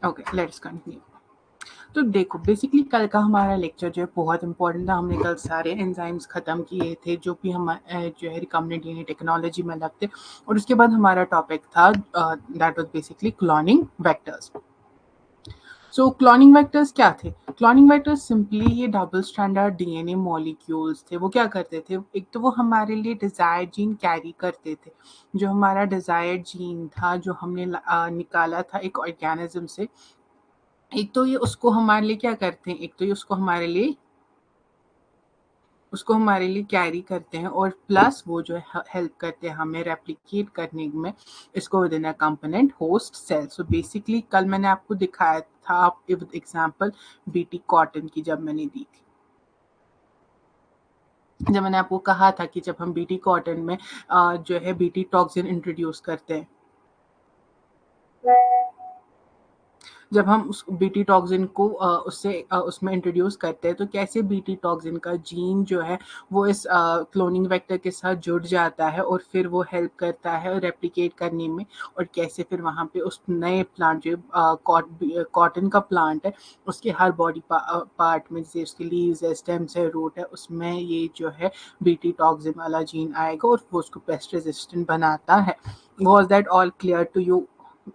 Okay, let's continue. तो देखो, basically कल का हमारा लेक्चर जो है बहुत इंपॉर्टेंट था। हमने कल सारे एंजाइम्स ख़त्म किए थे जो भी हम जो है रिकम्बिनेंट डीएनए टेक्नोलॉजी में लगते, और उसके बाद हमारा टॉपिक था that was basically cloning vectors. So cloning vectors क्या थे? क्लोनिंग वेक्टर्स सिंपली ये डबल स्टैंडर्ड डीएनए मॉलिक्यूल्स थे। वो क्या करते थे? एक तो वो हमारे लिए डिजायर्ड जीन कैरी करते थे। जो हमारा डिजायर्ड जीन था, जो हमने निकाला था एक ऑर्गेनिज्म से, एक तो ये उसको हमारे लिए क्या करते हैं, एक तो ये उसको हमारे लिए कैरी करते हैं, और प्लस वो जो है हेल्प करते हैं हमें रेप्लिकेट करने में इसको within a component host cell. So basically कल मैंने आपको दिखाया था विद एग्जांपल बीटी कॉटन की, जब मैंने दी थी, जब मैंने आपको कहा था कि जब हम बीटी कॉटन में जो है बीटी टॉक्सिन इंट्रोड्यूस करते हैं, जब हम उस बीटी टॉक्सिन को उसमें इंट्रोड्यूस करते हैं, तो कैसे बीटी टॉक्सिन का जीन जो है वो इस क्लोनिंग वेक्टर के साथ जुड़ जाता है, और फिर वो हेल्प करता है रेप्लिकेट करने में, और कैसे फिर वहाँ पे उस नए प्लांट जो कॉटन का प्लांट है, उसके हर बॉडी पार्ट में, जैसे उसके लीव्स है, स्टेम्स है, रूट है, उसमें ये जो है बीटी टॉक्सिन वाला जीन आएगा और वो उसको पेस्ट रेजिस्टेंट बनाता है। Was that all clear to you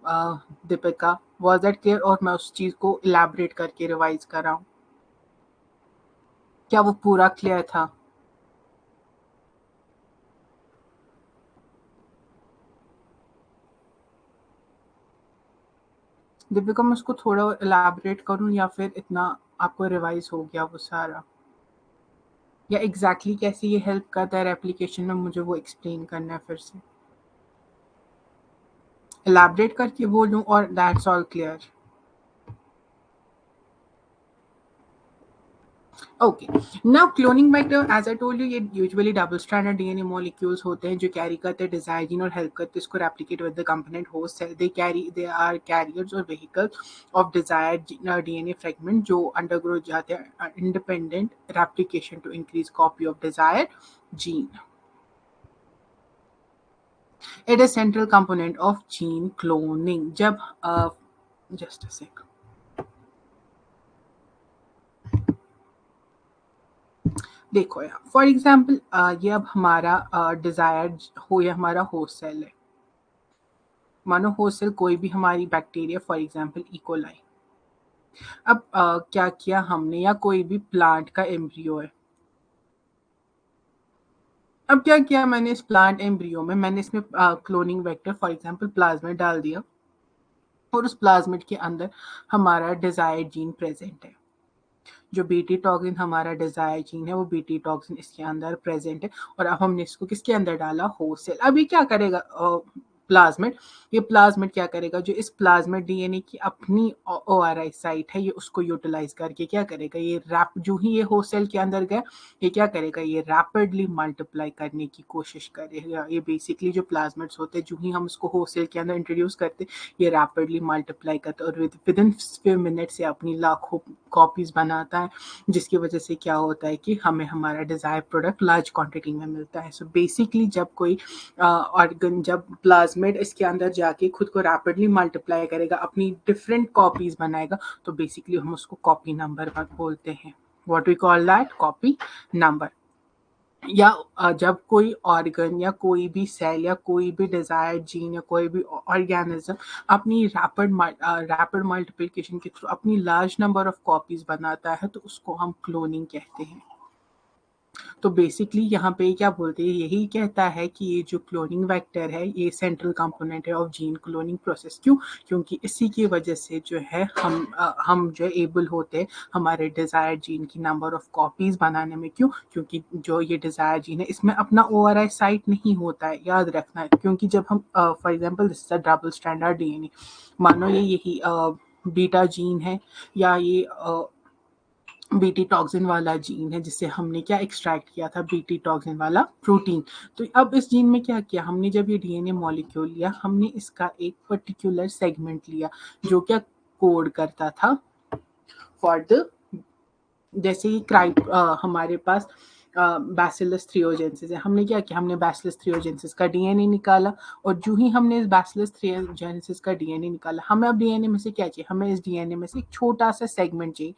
Deepika? Was that clear, और मैं उस चीज को इलेबरेट करके रिवाइज कर रहा हूँ? क्या वो पूरा क्लियर था? दीपिका, मैं उसको थोड़ा इलेबरेट करूँ या फिर इतना आपको रिवाइज हो गया वो सारा? या एग्जैक्टली कैसे ये हेल्प करता है एप्लीकेशन में, मुझे वो एक्सप्लेन करना है फिर से? इलेबरेट करके बोलूँ और that's all clear? Okay, now cloning vector, as I told you, ये usually double stranded DNA molecules होते हैं जो कैरी करते हैं डिजायर जीन और हेल्प करते हैं इसको replicate with the component host cell. They are carriers और vehicles of desired DNA fragment जो अंडरगो जाते हैं independent replication to increase copy of desire gene. It is central component of gene cloning. जब just a second, देखो यार, for example ये अब हमारा डिजायर्ड हो या हमारा होस्ट सेल है, मानो होस्ट सेल कोई भी हमारी बैक्टीरिया, फॉर एग्जाम्पल इकोलाई। अब क्या किया हमने, या कोई भी प्लांट का एम्ब्रियो है, अब क्या किया मैंने, इस प्लांट एम्ब्रियो में मैंने इसमें cloning vector for example plasmid डाल दिया, और उस प्लाज्मिड के अंदर हमारा डिजायर्ड जीन प्रेजेंट है। जो बीटी टॉक्सिन हमारा डिजायर जीन है, वो बीटी टॉक्सिन इसके अंदर प्रेजेंट है, और अब हमने इसको किसके अंदर डाला, होस्ट सेल। अब ये क्या करेगा, प्लाज्मिड, ये प्लाज्मिड क्या करेगा, जो इस प्लाज्मिड डीएनए की अपनी ओआरआई साइट है, ये उसको यूटिलाइज करके क्या करेगा, ये रैप जो ही ये होस्ट सेल के अंदर गया, ये क्या करेगा, ये रैपिडली मल्टीप्लाई करने की कोशिश करेगा। ये बेसिकली जो प्लाज्मिड्स होते हैं, जो ही हम उसको होस्ट सेल के अंदर इंट्रोड्यूस करते, ये रैपिडली मल्टीप्लाई करता है, और विद इन फ्यू मिनट से अपनी लाखों कॉपीज बनाता है, जिसकी वजह से क्या होता है कि हमें हमारा डिजायर प्रोडक्ट लार्ज क्वांटिटी में मिलता है। सो बेसिकली जब कोई ऑर्गन, जब प्लाज्मिड इसके अंदर जाके खुद को रैपिडली मल्टीप्लाई करेगा, अपनी डिफरेंट कॉपीज बनाएगा, तो बेसिकली हम उसको कॉपी नंबर बोलते हैं। What we call that, copy number. या जब कोई ऑर्गन या कोई भी सेल या कोई भी डिजायर्ड जीन या कोई भी ऑर्गेनिज्म अपनी रैपिड मल्टीप्लिकेशन के थ्रू अपनी लार्ज नंबर ऑफ कॉपीज बनाता है, तो उसको हम क्लोनिंग कहते हैं। तो बेसिकली यहाँ पे क्या बोलते हैं, यही कहता है कि ये जो क्लोनिंग वेक्टर है, ये सेंट्रल कंपोनेंट है ऑफ जीन क्लोनिंग प्रोसेस। क्यों? क्योंकि इसी की वजह से जो है हम जो एबल होते हैं हमारे डिजायर जीन की नंबर ऑफ कॉपीज बनाने में। क्यों? क्योंकि जो ये डिजायर जीन है, इसमें अपना ओआरआई साइट नहीं होता है, याद रखना है। क्योंकि जब हम for example this is a double standard DNA, मानो ये यही बीटा जीन है, या ये बीटी टॉक्सिन वाला जीन है, जिससे हमने क्या एक्सट्रैक्ट किया था, बीटी टॉक्सिन वाला प्रोटीन। तो अब इस जीन में क्या किया हमने, जब ये डीएनए मॉलिक्यूल लिया, हमने इसका एक पर्टिकुलर सेगमेंट लिया जो क्या कोड करता था फॉर द, जैसे ही हमारे पास बैसिलस थ्रियोजेंसिस है। हमने क्या किया, हमने बैसिलस थ्रियोजेंसिस का डीएनए निकाला, और जो ही हमने इस बैसिलस थ्रियोजेंसिस का डीएनए निकाला, हमें अब डीएनए में से क्या चाहिए, हमें इस डीएनए में से एक छोटा सा सेगमेंट चाहिए,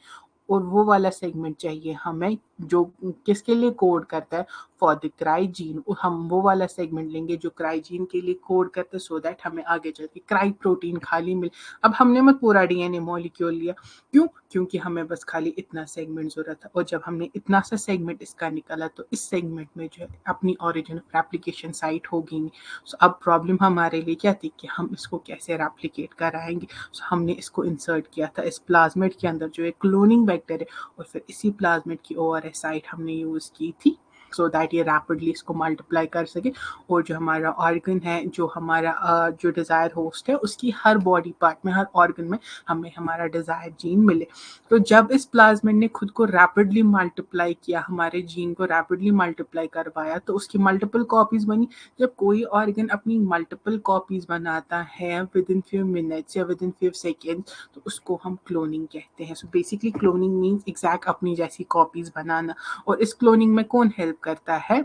और वो वाला सेगमेंट चाहिए हमें जो किसके लिए कोड करता है, फॉर द क्राई जीन। हम वो वाला सेगमेंट लेंगे जो क्राई जीन के लिए कोड करता है, सो दैट हमें आगे चल के क्राई प्रोटीन खाली मिले। अब हमने मत पूरा डीएनए मॉलिक्यूल लिया, क्यों, क्योंकि हमें बस खाली इतना सेगमेंट जरूरत था, और जब हमने इतना सा सेगमेंट इसका निकाला, तो इस सेगमेंट में जो है अपनी ओरिजिन ऑफ रेप्लिकेशन साइट होगी नहीं। सो अब प्रॉब्लम हमारे लिए क्या थी कि हम इसको कैसे रेप्लिकेट कराएंगे। सो हमने इसको इंसर्ट किया था इस प्लाज्मिड के अंदर जो है क्लोनिंग वेक्टर है, और फिर इसी प्लाज्मिड की ओआरएस साइट हमने यूज की थी, सो दैट ये रैपिडली इसको मल्टीप्लाई कर सके, और जो हमारा ऑर्गन है, जो हमारा जो डिज़ायर होस्ट है, उसकी हर बॉडी पार्ट में, हर ऑर्गन में हमें हमारा डिज़ायर जीन मिले। तो जब इस प्लाज्मिड ने खुद को रैपिडली मल्टीप्लाई किया, हमारे जीन को रैपिडली मल्टीप्लाई करवाया, तो उसकी मल्टीपल कॉपीज बनी। जब कोई ऑर्गन अपनी मल्टीपल कॉपीज बनाता है विद इन फ्यू मिनट्स या विद इन फ्यू सेकेंड्स, तो उसको हम क्लोनिंग कहते हैं। So basically cloning means exact अपनी जैसी कॉपीज बनाना। और इस क्लोनिंग में कौन हेल्प करता है,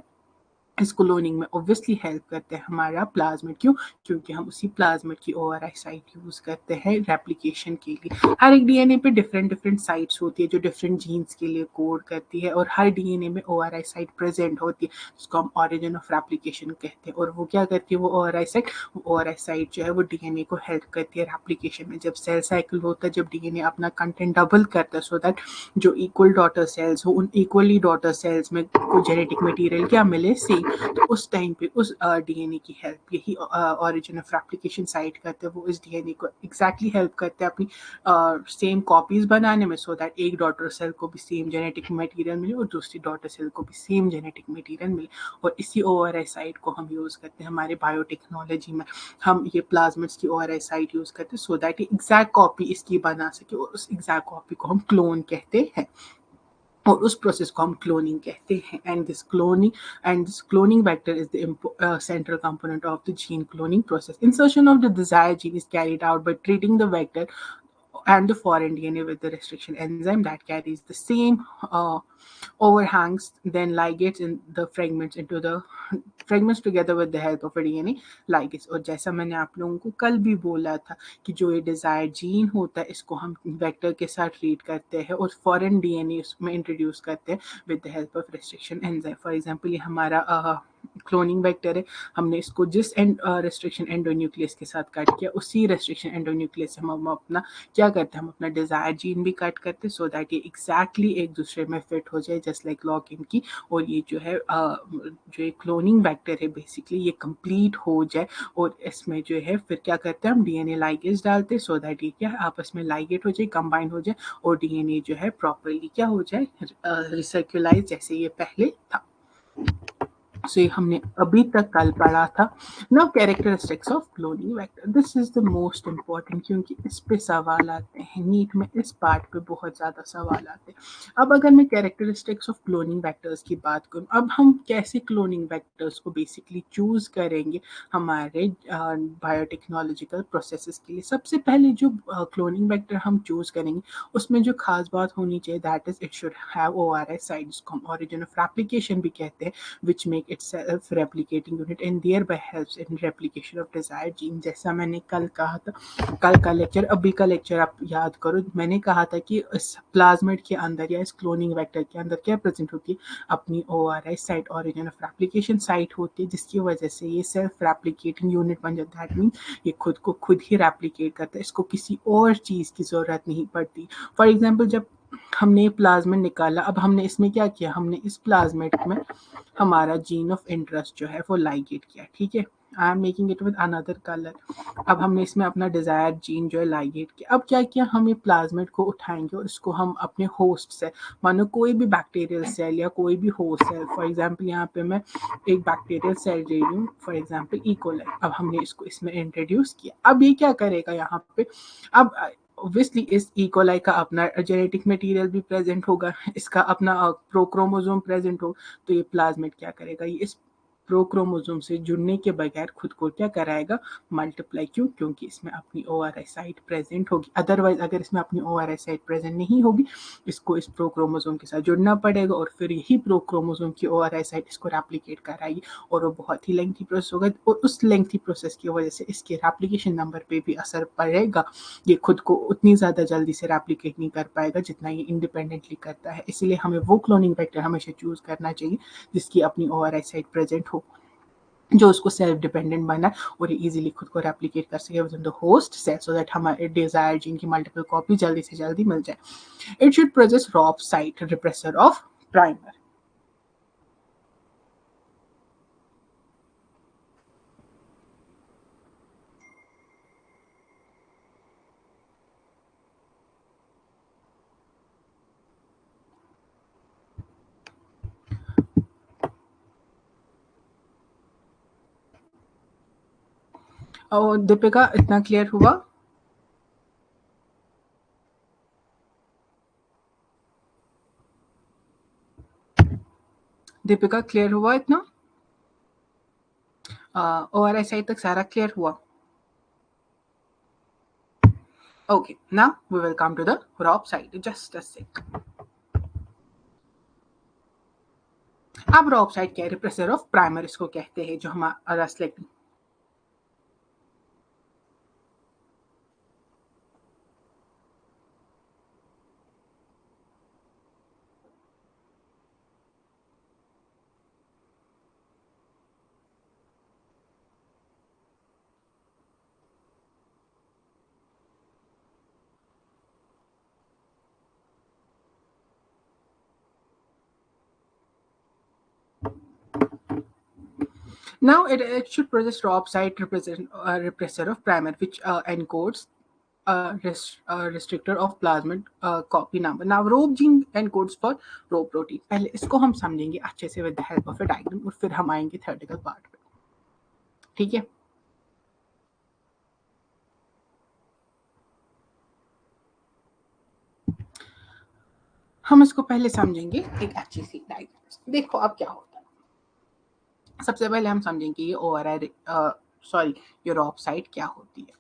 इस क्लोनिंग में ऑब्वियसली हेल्प करते हैं हमारा प्लाज्मिड। क्यों, क्योंकि हम उसी प्लाज्मिड की ओआरआई साइट यूज करते हैं रेप्लिकेशन के लिए। हर एक डीएनए पे डिफरेंट डिफरेंट साइट्स होती है जो डिफरेंट जीन्स के लिए कोड करती है, और हर डीएनए में ओआरआई साइट प्रेजेंट होती है, जिसको हम ओरिजिन ऑफ रेप्लिकेशन कहते हैं। और वो क्या करती है, वो ओआरआई साइट जो है वो डीएनए को हेल्प करती है रेप्लिकेशन में। जब सेल साइकिल होता है, जब डीएनए अपना कंटेंट डबल करता है, सो दैट जो इक्वल डॉटर सेल्स हो, उन इक्वली डॉटर सेल्स में कोई जेनेटिक मटेरियल क्या मिले, सेम। तो उस टाइम पे उस डीएनए की हेल्प यही ओरिजिन ऑफ रेप्लिकेशन साइट करते हैं। वो इस डीएनए को एग्जैक्टली हेल्प करते हैं अपनी सेम कॉपीज बनाने में, सो दैट एक डॉटर सेल को भी सेम जेनेटिक मटेरियल मिले और दूसरी डॉटर सेल को भी सेम जेनेटिक मटेरियल मिले। और इसी ओआरआई साइट को हम यूज करते हैं हमारे बायोटेक्नोलॉजी में। हम ये प्लाज्मिड्स की ओआरआई साइट यूज करते हैं, सो दैट ये एग्जैक्ट कॉपी इसकी बना सके, और उस एग्जैक्ट कॉपी को हम क्लोन कहते हैं, और उस प्रोसेस को हम क्लोनिंग कहते हैं। And this cloning vector is the central component of the gene cloning process. Insertion of the desired gene is carried out by treating the vector and the foreign DNA with the restriction enzyme that carries the same overhangs, then ligates in the fragments together with the help of a DNA ligase. और जैसा मैंने आप लोगों को कल भी बोला था कि जो ये डिजायर जीन होता है, इसको हम वेक्टर के साथ ट्रीट करते हैं और फॉरेन डीएनए उसमें इंट्रोड्यूस करते हैं with the help of restriction enzyme. For example ये हमारा क्लोनिंग वेक्टर है, हमने इसको जिस रेस्ट्रिक्शन एंडोन्यूक्लियस के साथ कट किया, उसी रेस्ट्रिक्शन एंडोन्यूक्लियस से हम अपना क्या करते हैं, हम अपना डिजायर जीन भी कट करते हैं, सो दैट ये एग्जैक्टली एक दूसरे में फिट हो जाए, जस्ट लाइक लॉक इन की। और ये जो है जो ये क्लोनिंग वेक्टर है, बेसिकली ये कंप्लीट हो जाए, और इसमें जो है फिर क्या करते हैं, हम डीएनए लाइगेज डालते हैं, सो दैट ये क्या आपस में लाइगेट हो जाए, कंबाइन हो जाए, और डीएनए जो है प्रॉपरली क्या हो जाए, रिसर्कुलाइज जैसे ये पहले था। सो ये हमने अभी तक कल पढ़ा था। Now characteristics of cloning vector, this is the most important, क्योंकि इस पे सवाल आते हैं नीट में, इस पार्ट पे बहुत ज़्यादा सवाल आते हैं। अब अगर मैं कैरेक्टरिस्टिक्स ऑफ क्लोनिंग वेक्टर्स की बात करूँ, अब हम कैसे क्लोनिंग वेक्टर्स को बेसिकली चूज करेंगे हमारे बायोटेक्नोलॉजिकल प्रोसेसेस के लिए। सबसे पहले जो क्लोनिंग वेक्टर हम चूज करेंगे, उसमें जो खास बात होनी चाहिए, that is it should have ORI site, जिसको हम ओरिजिन ऑफ रेप्लिकेशन भी कहते हैं, which make it self-replicating unit and thereby helps in replication of desired gene। जैसा मैंने कल कहा था, कल का लेक्चर, अभी का लेक्चर आप याद करो, मैंने कहा था कि इस प्लाज्मिड के अंदर या इस क्लोनिंग वेक्टर के अंदर क्या प्रेजेंट होती है, अपनी ORI site, origin of replication site होती है, जिसकी वजह से ये सेल्फ रेप्लिकेटिंग यूनिट बन जाता है। दैट मीन्स ये खुद को खुद ही रेप्लिकेट करता है, इसको किसी और चीज़ की ज़रूरत नहीं पड़ती। फॉर एग्जाम्पल, जब हमने प्लाज्मिड निकाला, अब हमने इसमें क्या किया, हमने इस प्लाज्मिड में हमारा जीन ऑफ इंटरेस्ट जो है वो लाइगेट किया, ठीक है। I am making it with another colour. अब हमने इसमें अपना डिजायर्ड जीन जो है लाइगेट किया। अब क्या किया, हम ये प्लाज्मिड को उठाएंगे और इसको हम अपने होस्ट से, मानो कोई भी बैक्टीरियल सेल या कोई भी होस्ट सेल, फॉर एग्जांपल यहाँ पे मैं एक बैक्टीरियल सेल ले रही हूँ, फॉर एग्जांपल इकोलाई। अब हमने इसको इसमें इंट्रोड्यूस किया। अब ये क्या करेगा यहाँ पे, अब ऑब्वियसली इस इकोलाई का अपना जेनेटिक मटेरियल भी प्रेजेंट होगा, इसका अपना प्रोक्रोमोसोम प्रेजेंट होगा। तो ये प्लाज्मिड क्या करेगा, ये इस प्रोक्रोमोसोम से जुड़ने के बगैर खुद को क्या कराएगा, मल्टीप्लाई। क्यों? क्योंकि इसमें अपनी ORI साइट प्रेजेंट होगी। अदरवाइज अगर इसमें अपनी ORI साइट प्रेजेंट नहीं होगी, इसको इस प्रोक्रोमोसोम के साथ जुड़ना पड़ेगा और फिर यही प्रोक्रोमोसोम की ORI साइट इसको रेप्लिकेट कराएगी और वो बहुत ही लेंथी प्रोसेस होगा और उस लेंथी प्रोसेस की वजह से इसके रेप्लिकेशन नंबर पे भी असर पड़ेगा। ये खुद को उतनी ज़्यादा जल्दी से रेप्लिकेट नहीं कर पाएगा जितना ये इंडिपेंडेंटली करता है। इसीलिए हमें वो क्लोनिंग वेक्टर हमेशा चूज करना चाहिए जिसकी अपनी ORI साइट प्रेजेंट हो, जो उसको सेल्फ डिपेंडेंट बनाए और ये इजीली खुद को रेप्लिकेट कर सके within the host cell, so that हमारे डिजायर्ड जीन की मल्टीपल कॉपी जल्दी से जल्दी मिल जाए। It should process rop site repressor of primer. और दीपिका, इतना क्लियर हुआ? दीपिका, क्लियर हुआ इतना? ORI साइट तक सारा क्लियर हुआ? Okay, now we will come to the ROP side. Just a sec. अब ROP साइट क्या है? रिप्रेसर ऑफ प्राइमर इसको कहते हैं, जो हमारा select. Now it should process ROP site repressor of primer, which encodes restrictor of plasmid copy number. Now ROP gene encodes for ROP protein. पहले इसको हम समझेंगे अच्छे से with the help of a diagram और फिर हम आएंगे theoretical part पे, ठीक है? हम इसको पहले समझेंगे एक अच्छी सी डायग्राम। देखो अब क्या होता है। सबसे पहले हम समझेंगे ये ORI ये ROP साइट क्या होती है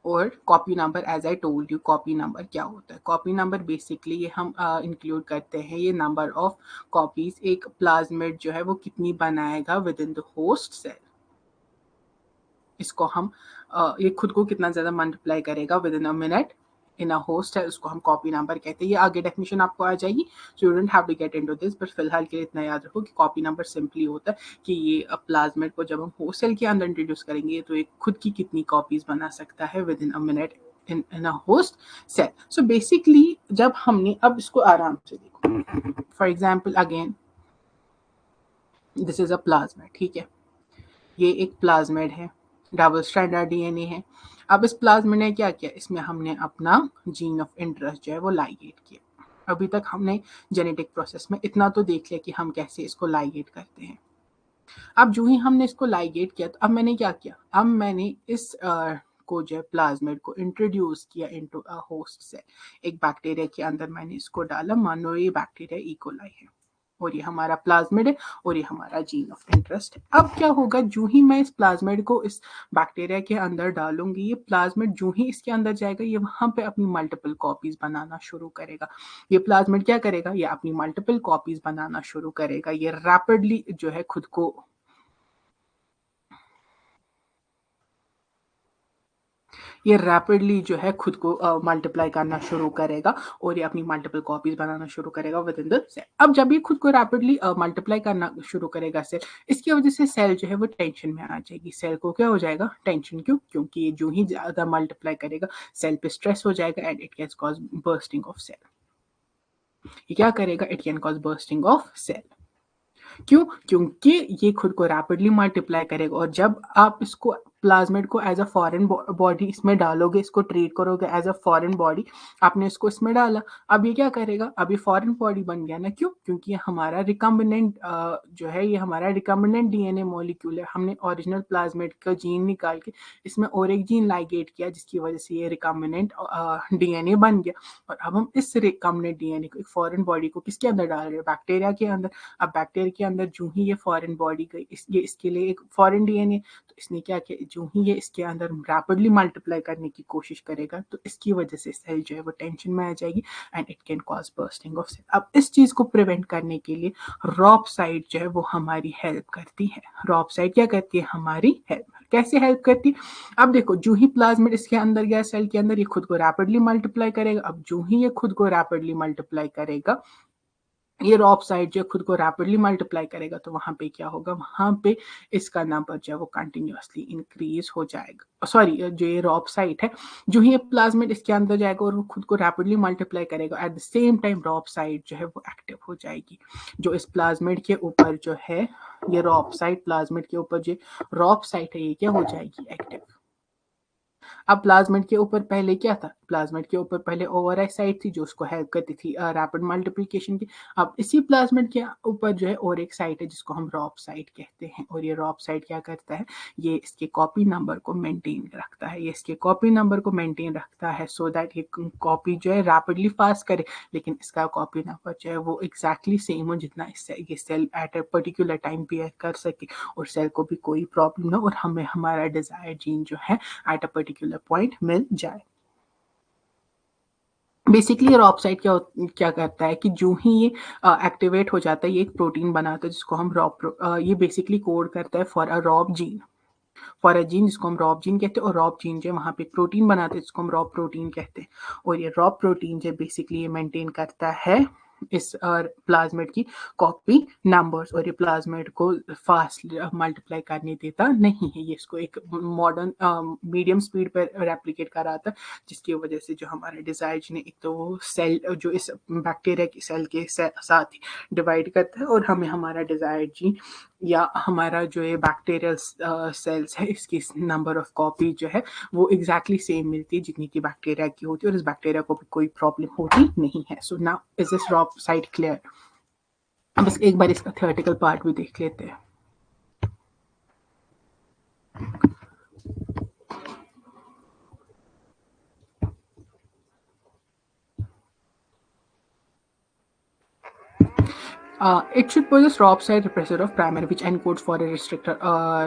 और copy number. As I told you, copy number क्या होता है? कॉपी नंबर बेसिकली ये हम इंक्लूड करते हैं ये नंबर ऑफ कॉपीज एक प्लाज्मिड जो है वो कितनी बनाएगा within the host cell. इसको हम ये खुद को कितना ज्यादा मल्टीप्लाई करेगा within a minute in a host है, उसको हम कॉपी नंबर कहते हैं। ये आगे डेफिनेशन आपको आ जाएगी, so you don't have to get into this, but फिलहाल के लिए इतना याद रखो कि कॉपी नंबर सिंपली होता है कि ये प्लाज्मिड को जब हम होस्ट सेल के अंदर इंट्रोड्यूस करेंगे तो ये खुद की कितनी कॉपीज बना सकता है within a minute in a host cell. So basically जब हमने अब इसको आराम से देखो, for example again this is a plasmid, ठीक है? ये एक प्लाज्मिड है, डबल स्ट्रैंडर्ड DNA है। अब इस प्लाज्मिड ने क्या किया? इसमें हमने अपना जीन ऑफ इंटरेस्ट जो है वो लाइगेट किया। अभी तक हमने जेनेटिक प्रोसेस में इतना तो देख लिया कि हम कैसे इसको लाइगेट करते हैं। अब जो ही हमने इसको लाइगेट किया तो अब मैंने क्या किया? अब मैंने इस को जो है प्लाज्मिड को इंट्रोड्यूस किया इनटू अ होस्ट सेल। एक बैक्टीरिया के अंदर मैंने इसको डाला, मान लो ये बैक्टीरिया इकोलाई है और ये हमारा प्लाज्मिड है और ये हमारा जीन ऑफ इंटरेस्ट है। अब क्या होगा? जो ही मैं इस प्लाज्मिड को इस बैक्टीरिया के अंदर डालूंगी, ये प्लाज्मिड जो ही इसके अंदर जाएगा ये वहां पे अपनी मल्टीपल कॉपीज बनाना शुरू करेगा। ये प्लाज्मिड क्या करेगा? ये अपनी मल्टीपल कॉपीज बनाना शुरू करेगा। ये रैपिडली जो है खुद को ये रैपिडली जो है खुद को मल्टीप्लाई करना शुरू करेगा और ये अपनी मल्टीपल कॉपीज बनाना शुरू करेगा विद इन द सेल। अब जब ये खुद को रैपिडली मल्टीप्लाई करना शुरू करेगा सेल, इसकी वजह से सेल जो है वो टेंशन में आ जाएगी। सेल को क्या हो जाएगा? टेंशन। क्यों? क्योंकि ये जो ही ज्यादा मल्टीप्लाई करेगा सेल पे स्ट्रेस हो जाएगा and it can cause bursting of cell. ये क्या करेगा? It can cause bursting of cell. क्यों? क्योंकि ये खुद को रैपिडली मल्टीप्लाई करेगा और जब आप इसको प्लाज्मिड को एज अ फॉरेन बॉडी इसमें डालोगे, इसको ट्रीट करोगे एज अ फॉरेन बॉडी, आपने इसको इसमें डाला, अब ये क्या करेगा, अब ये फॉरेन बॉडी बन गया ना, क्यों? क्योंकि ये हमारा रिकम्बिनेंट जो है, ये हमारा रिकम्बिनेंट डीएनए मॉलिक्यूल है, हमने ओरिजिनल प्लाज्मिड का जीन निकाल के इसमें और एक जीन लाइगेट किया, जिसकी वजह से ये रिकम्बिनेंट डीएनए बन गया। और अब हम इस रिकम्बिनेंट डीएनए को, एक फॉरेन बॉडी को किसके अंदर डाल रहे हैं? बैक्टीरिया के अंदर। अब बैक्टीरिया के अंदर जो ही ये फॉरेन बॉडी गई, ये इसके लिए एक फॉरेन डीएनए, तो इसने क्या किया, जो ही ये इसके अंदर रैपिडली मल्टीप्लाई करने की कोशिश करेगा, तो इसकी वजह से सेल जो है वो टेंशन में आ जाएगी and it can cause bursting of cell. अब इस चीज को प्रिवेंट करने के लिए रॉपसाइड जो है वो हमारी हेल्प करती है। रॉपसाइड क्या करती है? हमारी हेल्प। कैसे हेल्प करती है? अब देखो, जो ही प्लाज्मिड इसके अंदर गया सेल के अंदर, ये खुद को रैपिडली मल्टीप्लाई करेगा। अब जो ही ये खुद को रैपिडली मल्टीप्लाई करेगा, ये रॉपसाइड जो खुद को रैपिडली मल्टीप्लाई करेगा, तो वहां पे क्या होगा, वहां पे इसका नंबर जो है वो कंटिन्यूअसली इंक्रीज हो जाएगा। सॉरी, जो ये रॉपसाइड है, जो ही ये प्लाज्मिड इसके अंदर जाएगा और वो खुद को रैपिडली मल्टीप्लाई करेगा, एट द सेम टाइम रॉपसाइड जो है वो एक्टिव हो जाएगी। जो इस प्लाज्मिड के ऊपर जो है, ये रॉपसाइड, प्लाज्मिड के ऊपर जो रॉपसाइड है, ये क्या हो जाएगी? एक्टिव। अब प्लाज्मिड के ऊपर पहले क्या था? प्लाज्मिड के ऊपर पहले ओवरआई साइट थी, जो उसको हेल्प करती थी रैपिड मल्टीप्लिकेशन की। अब इसी प्लाज्मिड के ऊपर जो है और एक साइट है, जिसको हम रॉप साइट कहते हैं। और ये रॉप साइट क्या करता है? ये इसके कॉपी नंबर को मेंटेन रखता है, ये इसके कॉपी नंबर को मेंटेन रखता है, सो दैट ये कॉपी जो है रैपिडली फास्ट करे, लेकिन इसका कॉपी नंबर जो है वो एग्जैक्टली सेम हो, जितना इससे ये cell at a particular time पे कर सके, और सेल को भी कोई प्रॉब्लम ना, और हमें हमारा डिजायर्ड जीन जो है एट अ पर्टिकुलर पॉइंट मिल जाए। बेसिकली रॉपसाइट क्या करता है कि जो ही ये एक्टिवेट हो जाता है, ये एक प्रोटीन बनाता है, जिसको हम ये बेसिकली कोड करता है for a rop gene, for a gene, जिसको हम रॉप जीन कहते हैं। और रॉप जीन जो है वहाँ पे प्रोटीन बनाते हैं, जिसको हम रॉप प्रोटीन कहते हैं। और ये रॉप प्रोटीन जो बेसिकली ये मेंटेन करता है इस प्लाज्मिड की कॉपी नंबर्स, और ये प्लाज्मिड को फास्ट मल्टीप्लाई करने देता नहीं है, ये इसको एक मॉडर्न मीडियम स्पीड पर रेप्लिकेट कराता है, जिसकी वजह से जो हमारे डिजायर ने, एक तो वो सेल जो इस बैक्टीरिया की सेल के साथ ही डिवाइड करता है, और हमें हमारा डिजायर जीन या हमारा जो ये बैक्टीरियल सेल्स है, इसकी नंबर ऑफ कॉपी जो है वो एग्जैक्टली सेम मिलती है, जितनी की बैक्टीरिया की होती है, और इस बैक्टीरिया को भी कोई प्रॉब्लम होती नहीं है। So now is this rop side clear? अब बस एक बार इसका थियोरेटिकल पार्ट भी देख लेते हैं। It should possess ROP-side repressor of primary which encodes for a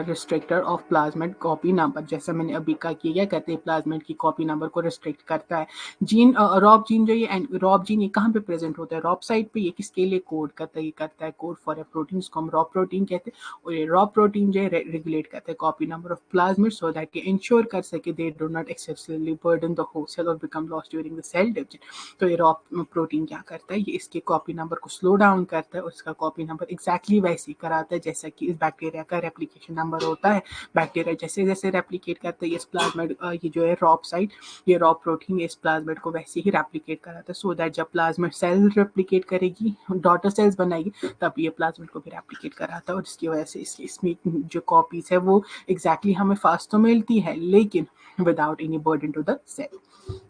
restrictor of plasmid copy number। जैसा मैंने अभी कहा कि क्या कहते हैं, प्लाज्मिड की कॉपी नंबर को रिस्ट्रिक्ट करता है। जीन रॉप जीन जो ये रॉप जीन ये कहाँ पे प्रेजेंट होता है? रॉप साइड पे। ये किसके लिए कोड करता है? ये करता है कोड फॉर ए प्रोटीन, जिसको हम रॉप प्रोटीन कहते हैं। और ये रॉप प्रोटीन जो है रेगुलेट करता है copy number of plasmid, so that ये इंश्योर कर सके they do not excessively burden the whole cell और become lost during the cell division. तो ये रॉप प्रोटीन क्या करता है? ये इसके कॉपी नंबर को स्लो डाउन करता है, और इसका कॉपी नंबर एग्जैक्टली वैसे ही कराता है जैसा कि इस बैक्टीरिया का रेप्लिकेशन नंबर होता है। बैक्टीरिया जैसे जैसे रेप्लिकेट करता है, ये प्लाज्मिड ये जो है रॉप साइड, ये रॉप प्रोटीन इस प्लाज्मिड को वैसे ही रेप्लिकेट कराता है, सो दैट जब प्लाज्मिड सेल रेप्लिकेट करेगी, डॉटर सेल्स बनाएगी, तब ये प्लाज्मिड को भी रेप्लिकेट कराता है, और इसकी वजह से इसमें जो कॉपीज है वो एग्जैक्टली हमें फास्ट तो मिलती है, लेकिन without any burden to the cell.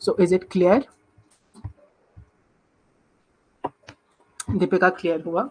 So is it clear? Deepika, clear हुआ?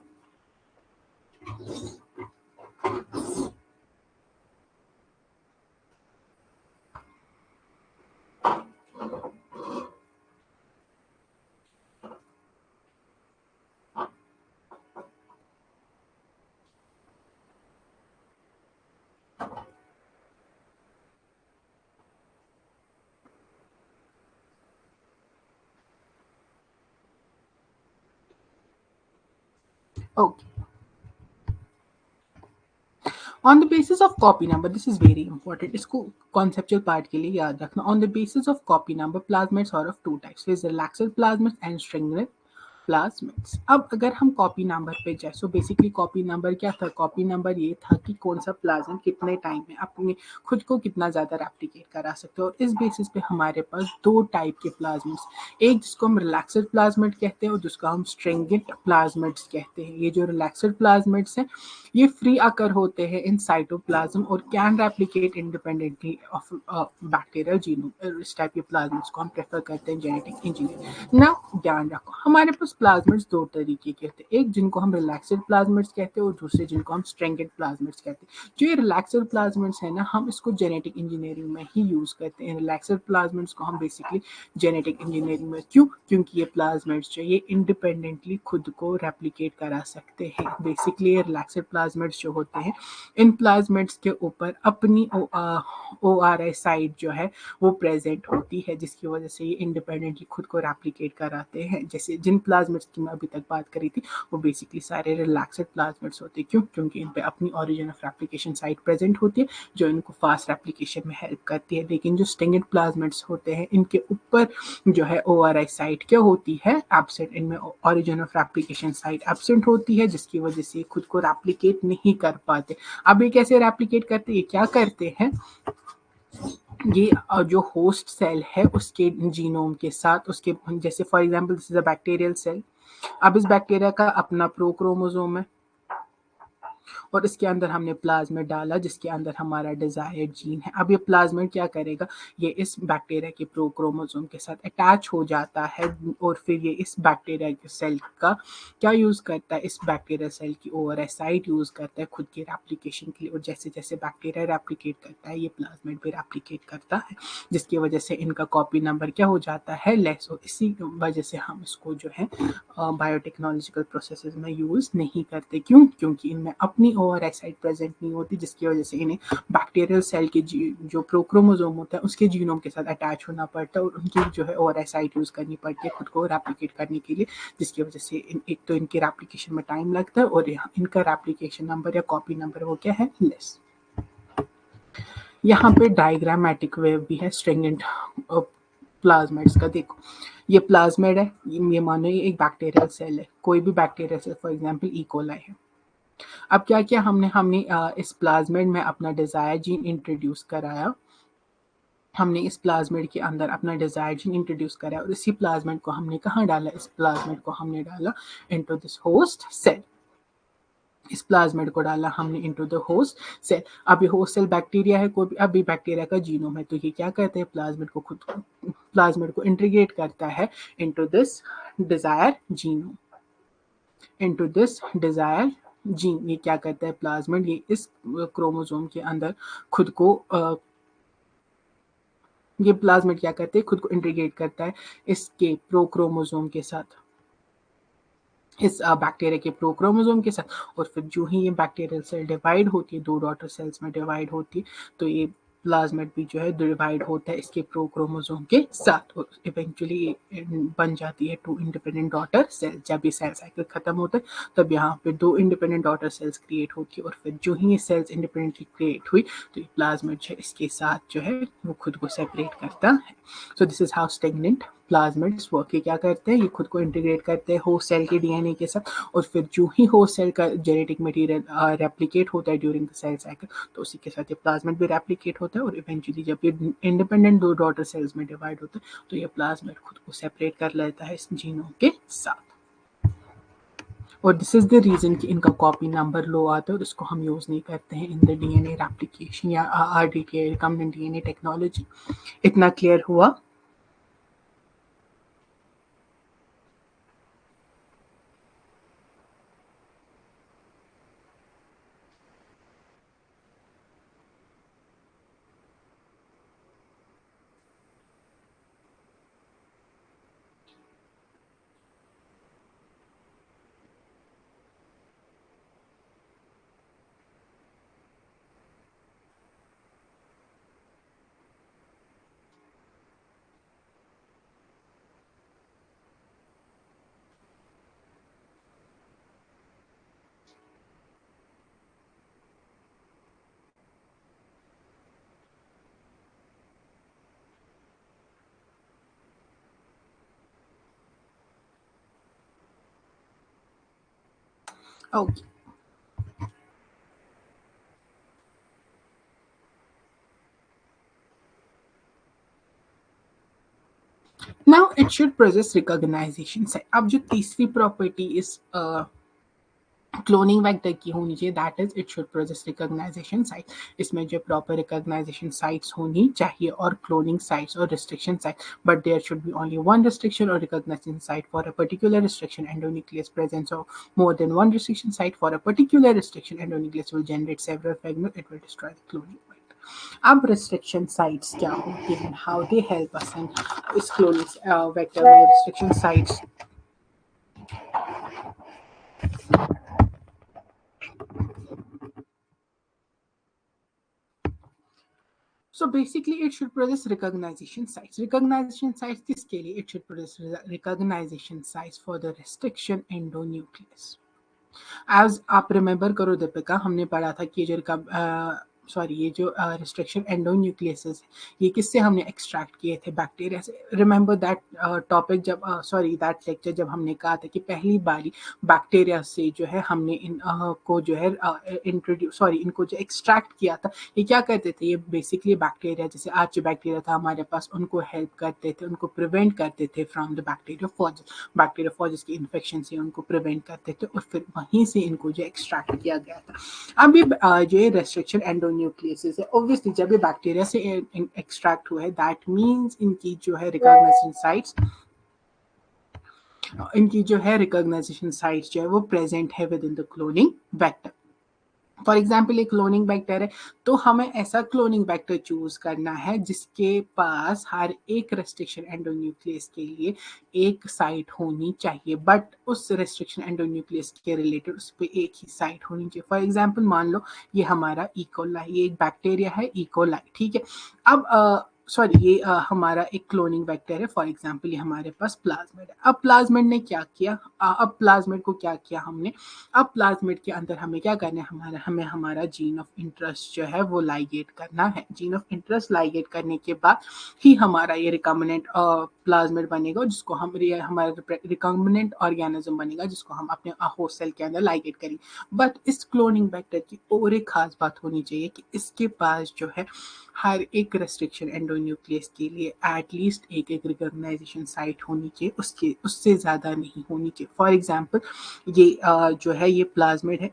Okay. On the basis of copy number, this is very important. इसको conceptual part के लिए याद रखना. On the basis of copy number, plasmids are of two types. There is relaxed plasmids and stringent plasmids. अब अगर हम copy number पे जाए, सो बेसिकली कॉपी नंबर क्या था? कॉपी नंबर ये था कि कौन सा प्लाज्मिड कितने टाइम में अपने खुद को कितना ज़्यादा रेप्लिकेट करा सकते हो। और इस बेसिस पे हमारे पास दो टाइप के प्लाज्मिड्स, एक जिसको हम रिलैक्सड प्लाज्मिड कहते हैं और जिसको हम स्ट्रिंगेंट प्लाज्मिड्स कहते हैं। ये जो रिलैक्सड प्लाज्मिड्स हैं ये फ्री आकर होते हैं इन साइटोप्लाज्म और can replicate independently of bacterial genome. इस टाइप के प्लाज्मिड्स को हम प्रेफर करते हैं जेनेटिक इंजीनियर। ना ध्यान रखो, हमारे पास प्लाज्मिड्स दो तरीके के होते हैं, एक जिनको हम रिलैक्सड प्लाज्मिड्स कहते हैं और दूसरे जिनको हम स्ट्रिंगेंट प्लाज्मिड्स कहते हैं। जो ये रिलैक्सड प्लाज्मिड्स है ना, हम इसको जेनेटिक इंजीनियरिंग में ही यूज करते हैं। रिलैक्सड प्लाज्मिड्स को हम बेसिकली जेनेटिक इंजीनियरिंग में, क्यों? क्योंकि ये प्लाज्मिड्स जो ये इंडिपेंडेंटली खुद को रेप्लिकेट करा सकते हैं। बेसिकली ये रिलैक्सड प्लाज्मिड्स जो होते हैं, इन प्लाज्मिड्स के ऊपर अपनी ORI साइट जो है वो प्रेजेंट होती है, जिसकी वजह से ये इंडिपेंडेंटली खुद को रेप्लिकेट कराते हैं। जैसे जिन प्लाज्मिड्स की मैं अभी तक बात करी थी वो बेसिकली सारे रिलैक्सड प्लाज्मिड्स होते हैं। क्यों? क्योंकि इन पे अपनी origin of replication site present होती है जो इनको फास्ट रेप्लिकेशन में हेल्प करती है। लेकिन जो स्टिंगेंट प्लाज्मिड्स होते हैं इनके ऊपर जो है ORI साइट क्या होती है? एब्सेंट। इनमें origin of replication site absent होती है, जिसकी वजह से खुद को रेप्लिकेट नहीं कर पाते। अब ये कैसे रेप्लिकेट करते हैं? ये क्या करते हैं? ये जो होस्ट सेल है उसके जीनोम के साथ, उसके जैसे for example this is a bacterial cell. अब इस बैक्टीरिया का अपना प्रोक्रोमोसोम है और इसके अंदर हमने प्लाज्मिड डाला जिसके अंदर हमारा डिजायर्ड जीन है। अब ये प्लाज्मिड क्या करेगा? ये इस बैक्टीरिया के प्रोक्रोमोसोम के साथ अटैच हो जाता है और फिर ये इस बैक्टीरिया के सेल का क्या यूज करता है? इस बैक्टीरिया सेल की ORI साइट यूज करता है खुद की रेप्लिकेशन के लिए। और जैसे जैसे बैक्टीरिया रेप्लिकेट करता है ये प्लाज्मिड भी रेप्लिकेट करता है, जिसकी वजह से इनका कॉपी नंबर क्या हो जाता है? लेस। और इसी वजह से हम इसको जो है बायोटेक्नोलॉजिकल प्रोसेसेस में यूज नहीं करते। क्यों? क्योंकि इनमें अपनी ORI साइट प्रेजेंट नहीं होती, जिसकी वजह से इन्हें बैक्टीरियल सेल के जो प्रोक्रोमोसोम होता है उसके जीनोम के साथ अटैच होना पड़ता है और उनकी जो है ORI साइट यूज करनी पड़ती है खुद को रेप्लिकेट करने के लिए, जिसकी वजह से एक तो इनके रेप्लिकेशन में टाइम लगता है और इनका रेप्लिकेशन नंबर या कॉपी नंबर वो क्या है? लेस। यहाँ पे डायग्रामेटिक वेव भी है स्ट्रिंगेंट प्लाज्मिड्स का। देखो ये प्लाज्मिड है, ये मानो ये एक बैक्टीरियल सेल है, कोई भी bacterial cell, for example E coli है। अब क्या किया हमने हमने इस प्लाज्मिड में अपना डिजायर जीन इंट्रोड्यूस कराया। हमने इस प्लाज्मिड के अंदर अपना डिजायर जीन इंट्रोड्यूस कराया और इसी प्लाज्मिड को हमने कहाँ डाला? इस प्लाज्मिड को हमने डाला इनटू दिस होस्ट सेल। इस प्लाज्मिड को डाला हमने इनटू द होस्ट सेल। अब ये होस्ट सेल बैक्टीरिया है, कोई भी अभी बैक्टीरिया का जीनोम है, तो ये क्या करते हैं? प्लाज्मिड को इंटीग्रेट करता है into this desire genome, into this desire gene. ये क्या करता है? प्लाज्मिड ये इस क्रोमोसोम के अंदर खुद को ये प्लाज्मिड क्या करते हैं? खुद को इंटीग्रेट करता है इसके प्रोक्रोमोसोम के साथ, इस बैक्टीरिया के प्रोक्रोमोसोम के साथ। और फिर जो ही ये बैक्टीरियल सेल डिवाइड होती है, दो डॉटर सेल्स में डिवाइड होती है, तो ये प्लाज्मिड भी जो है डिवाइड होता है इसके प्रोक्रोमोसोम के साथ और इवेंचुअली बन जाती है टू इंडिपेंडेंट डॉटर सेल। जब ये सेल साइकिल खत्म होता है तब यहाँ पे दो इंडिपेंडेंट डॉटर सेल्स क्रिएट होती है और फिर जो ही ये सेल्स इंडिपेंडेंटली क्रिएट हुई तो ये प्लाज्मिड जो है इसके साथ जो है वो खुद को सेपरेट करता है। So this is how stagnant plasmids work. ये क्या करते हैं? ये खुद को इंटीग्रेट करते हैं होस्ट सेल के DNA के साथ और फिर जो ही होस्ट सेल का जेनेटिक मटेरियल रेप्लिकेट होता है ड्यूरिंग द सेल साइकिल तो उसी के साथ ये प्लाज्मिड भी रेप्लिकेट होता है और इवेंचुअली जब ये इंडिपेंडेंट दो डॉटर सेल्स में डिवाइड होता है तो ये प्लाज्मिड खुद को सेपरेट कर लेता है इस जीनोम के साथ। और दिस इज द रीजन कि इनका कॉपी नंबर लो आता है और इसको हम यूज नहीं करते हैं इन द DNA रेप्लिकेशन या RDTA रिकम्बिनेंट DNA टेक्नोलॉजी। इतना क्लियर हुआ? Okay. Now it should possess recognition site. अब जो तीसरी प्रॉपर्टी इस क्लोनिंग वेक्टर की होनी चाहिए, that is it should process recognization site. इसमें जो प्रॉपर रिकॉग्नाइजेशन साइट्स होनी चाहिए और क्लोनिंग साइट्स और restriction site, but there should be only one restriction और recognization site for a particular restriction endonuclease. Presence of more than one restriction site for a particular restriction endonuclease will generate several fragment, it will destroy the cloning vector. अब restriction sites क्या होती हैं, how they help us इन इस cloning vector में restriction sites. So basically, it should produce recognition sites. Recognition sites किसके लिए? It should produce recognition sites for the restriction endonucleus. As आप remember करो दीपिका, हमने पढ़ा था कि जो ये जो रिस्ट्रिक्शन एंडोन्यूक्लियसेस ये किससे हमने एक्सट्रैक्ट किए थे? बैक्टीरिया से। रिमेंबर दैट टॉपिक जब दैट लेक्चर जब हमने कहा था कि पहली बारी बैक्टीरिया से जो है हमने इन को जो है इनको जो एक्सट्रैक्ट किया था, ये क्या करते थे? ये बेसिकली बैक्टीरिया, जैसे आज जो बैक्टीरिया था हमारे पास, उनको हेल्प करते थे, उनको प्रिवेंट करते थे फ्रॉम द बैक्टीरियोफॉजिस की इन्फेक्शन से उनको प्रिवेंट करते थे, और फिर वहीं से इनको जो एक्सट्रैक्ट किया गया था। अब ये जो रेस्ट्रिक्शन एंडोन्यूक्लियस है, ऑब्वियसली जब ये बैक्टीरिया से एक्सट्रैक्ट हुआ है, दैट मीन्स इनकी जो है रिकॉग्निशन साइट्स, इनकी जो है रिकॉग्नाइजेशन साइट्स जो है वो प्रेजेंट है within the cloning vector. For example एक क्लोनिंग वेक्टर है, तो हमें ऐसा क्लोनिंग वेक्टर चूज करना है जिसके पास हर एक रेस्ट्रिक्शन एंडोन्यूक्लियस के लिए एक साइट होनी चाहिए, बट उस रेस्ट्रिक्शन एंडोन्यूक्लियस के रिलेटेड उस पर एक ही साइट होनी चाहिए। फॉर एग्जाम्पल मान लो ये हमारा इकोलाई, ये एक बैक्टीरिया है इकोलाई, ठीक है। अब ये हमारा एक क्लोनिंग वेक्टर है। फॉर एग्जाम्पल ये हमारे पास प्लाज्मिड है। अब प्लाज्मिड ने क्या किया? अब प्लाज्मिड को क्या किया हमने? अब प्लाज्मिड के अंदर हमें क्या करना है? हमें हमारा जीन ऑफ इंटरेस्ट जो है वो लाइगेट करना है। जीन ऑफ इंटरेस्ट लाइगेट करने के बाद ही हमारा ये रिकॉम्बिनेंट प्लाज्मिड बनेगा, जिसको हम हमारा रिकॉम्बिनेंट ऑर्गेनिज्म बनेगा, जिसको हम अपने होस्ट सेल के अंदर लाइगेट करेंगे। बट इस क्लोनिंग वेक्टर की और एक खास बात होनी चाहिए कि इसके पास जो है हर एक रेस्ट्रिक्शन एंडोन्यूक्लियस के लिए एटलीस्ट एक रिकॉग्नाइजेशन साइट होनी चाहिए, उससे ज़्यादा नहीं होनी चाहिए। फॉर एग्जाम्पल ये जो है ये प्लाज्मिड है,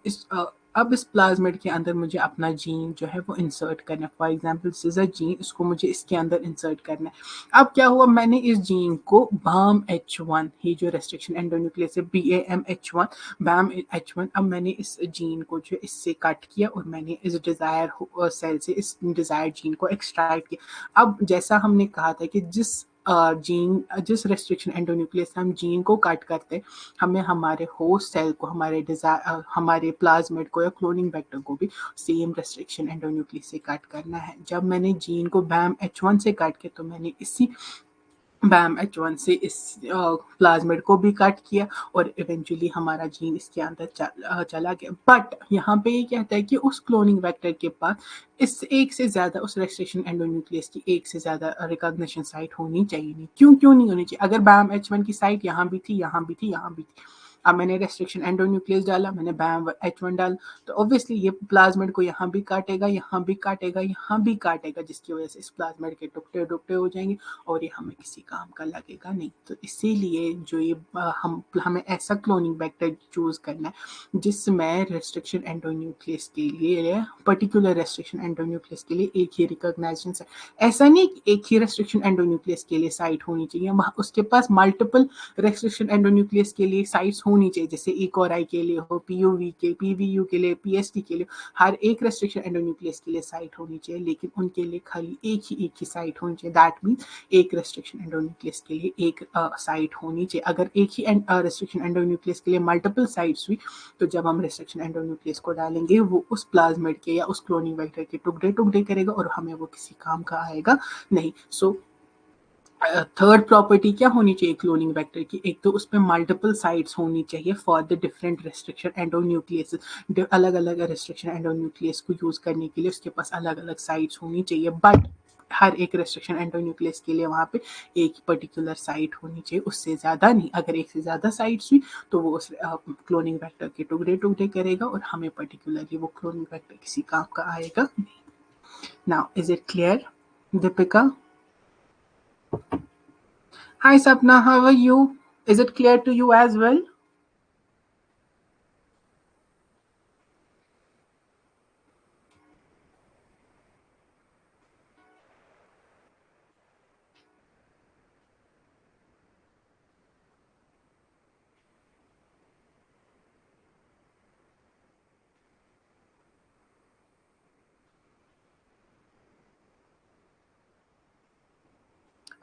अब इस प्लाज्मिड के अंदर मुझे अपना जीन जो है वो इंसर्ट करना है। For example this is a gene, इसको मुझे इसके अंदर इंसर्ट करना है। अब क्या हुआ? मैंने इस जीन को BAM-H1, ये जो रेस्ट्रिक्शन एंडोन्यूक्लियस है BAM-H1, BAM-H1, अब मैंने इस जीन को जो इससे कट किया और मैंने इस डिजायर सेल से इस डिजायर जीन को एक्सट्रैक्ट किया। अब जैसा हमने कहा था कि जिस रेस्ट्रिक्शन एंडोन्यूक्लियस से हम जीन को कट करते, हमें हमारे होस्ट सेल को, हमारे प्लाज्मिड को या क्लोनिंग वेक्टर को भी सेम रेस्ट्रिक्शन एंडोन्यूक्लियस से कट करना है। जब मैंने जीन को BAM-H1 से कट किया, तो मैंने इसी BAM-H1 से इस प्लाज्मिड को भी कट किया और इवेंचुअली हमारा जीन इसके अंदर चला गया। बट यहाँ पे ये कहता है कि उस क्लोनिंग वेक्टर के पास इस एक से ज़्यादा, उस रेस्ट्रिक्शन एंडोन्यूक्लियस की एक से ज़्यादा रिकॉग्निशन साइट होनी चाहिए। नहीं, क्यों नहीं होनी चाहिए? अगर BAM-H1 की साइट यहाँ भी थी, यहाँ भी थी, यहाँ भी थी, अब मैंने रेस्ट्रिक्शन एंडोन्यूक्लियस डाला, मैंने BAM-H1 डाला, तो ऑब्वियसली ये प्लाज्मिड को यहाँ भी काटेगा, यहाँ भी काटेगा, यहाँ भी काटेगा, जिसकी वजह से इस प्लाज्मिड के टुकड़े टुकड़े हो जाएंगे और ये हमें किसी काम का लगेगा नहीं। तो इसीलिए जो ये हमें ऐसा क्लोनिंग वेक्टर चूज करना है जिसमें रेस्ट्रिक्शन एंडोन्यूक्लियस के लिए, पर्टिकुलर रेस्ट्रिक्शन एंडोन्यूक्लियस के लिए एक ही रिकॉग्नाइजेशन साइट। ऐसा नहीं एक ही रेस्ट्रिक्शन एंडोन्यूक्लियस के लिए साइट होनी चाहिए, उसके पास मल्टीपल रेस्ट्रिक्शन एंडोन्यूक्लियस के लिए साइट्स होनी चाहिए, जैसे इकोराई के लिए हो, PVU के लिए, PST के लिए, हर एक रेस्ट्रिक्शन एंडोन्यूक्लियस के लिए साइट होनी चाहिए, लेकिन उनके लिए खाली एक ही साइट होनी चाहिए। दैट मीन्स एक रेस्ट्रिक्शन एंडोन्यूक्लियस के लिए एक साइट होनी चाहिए। अगर एक ही रेस्ट्रिक्शन एंडोन्यूक्लियस के लिए मल्टीपल साइट्स हुई, तो जब हम रेस्ट्रिक्शन एंडोन्यूक्लियस को डालेंगे, वो उस प्लाज्मिड के या उस क्लोनिंग वेक्टर के टुकड़े टुकड़े करेगा और हमें वो किसी काम का आएगा नहीं। सो थर्ड प्रॉपर्टी क्या होनी चाहिए क्लोनिंग वेक्टर की? एक तो उसमें मल्टीपल साइट्स होनी चाहिए for the different restriction endonuclease. अलग अलग रेस्ट्रिक्शन एंडोन्यूक्लियस को यूज करने के लिए उसके पास अलग अलग साइट्स होनी चाहिए। बट हर एक रेस्ट्रिक्शन एंडोन्यूक्लियस के लिए वहाँ पे एक पर्टिकुलर साइट होनी चाहिए, उससे ज़्यादा नहीं। अगर एक से ज़्यादा साइट्स हुई तो वो उस क्लोनिंग वेक्टर के टुकड़े टुकड़े करेगा और हमें पर्टिकुलरली वो क्लोनिंग वेक्टर किसी काम का आएगा नहीं। Now is it clear, Deepika? Hi Sapna, how are you? Is it clear to you as well?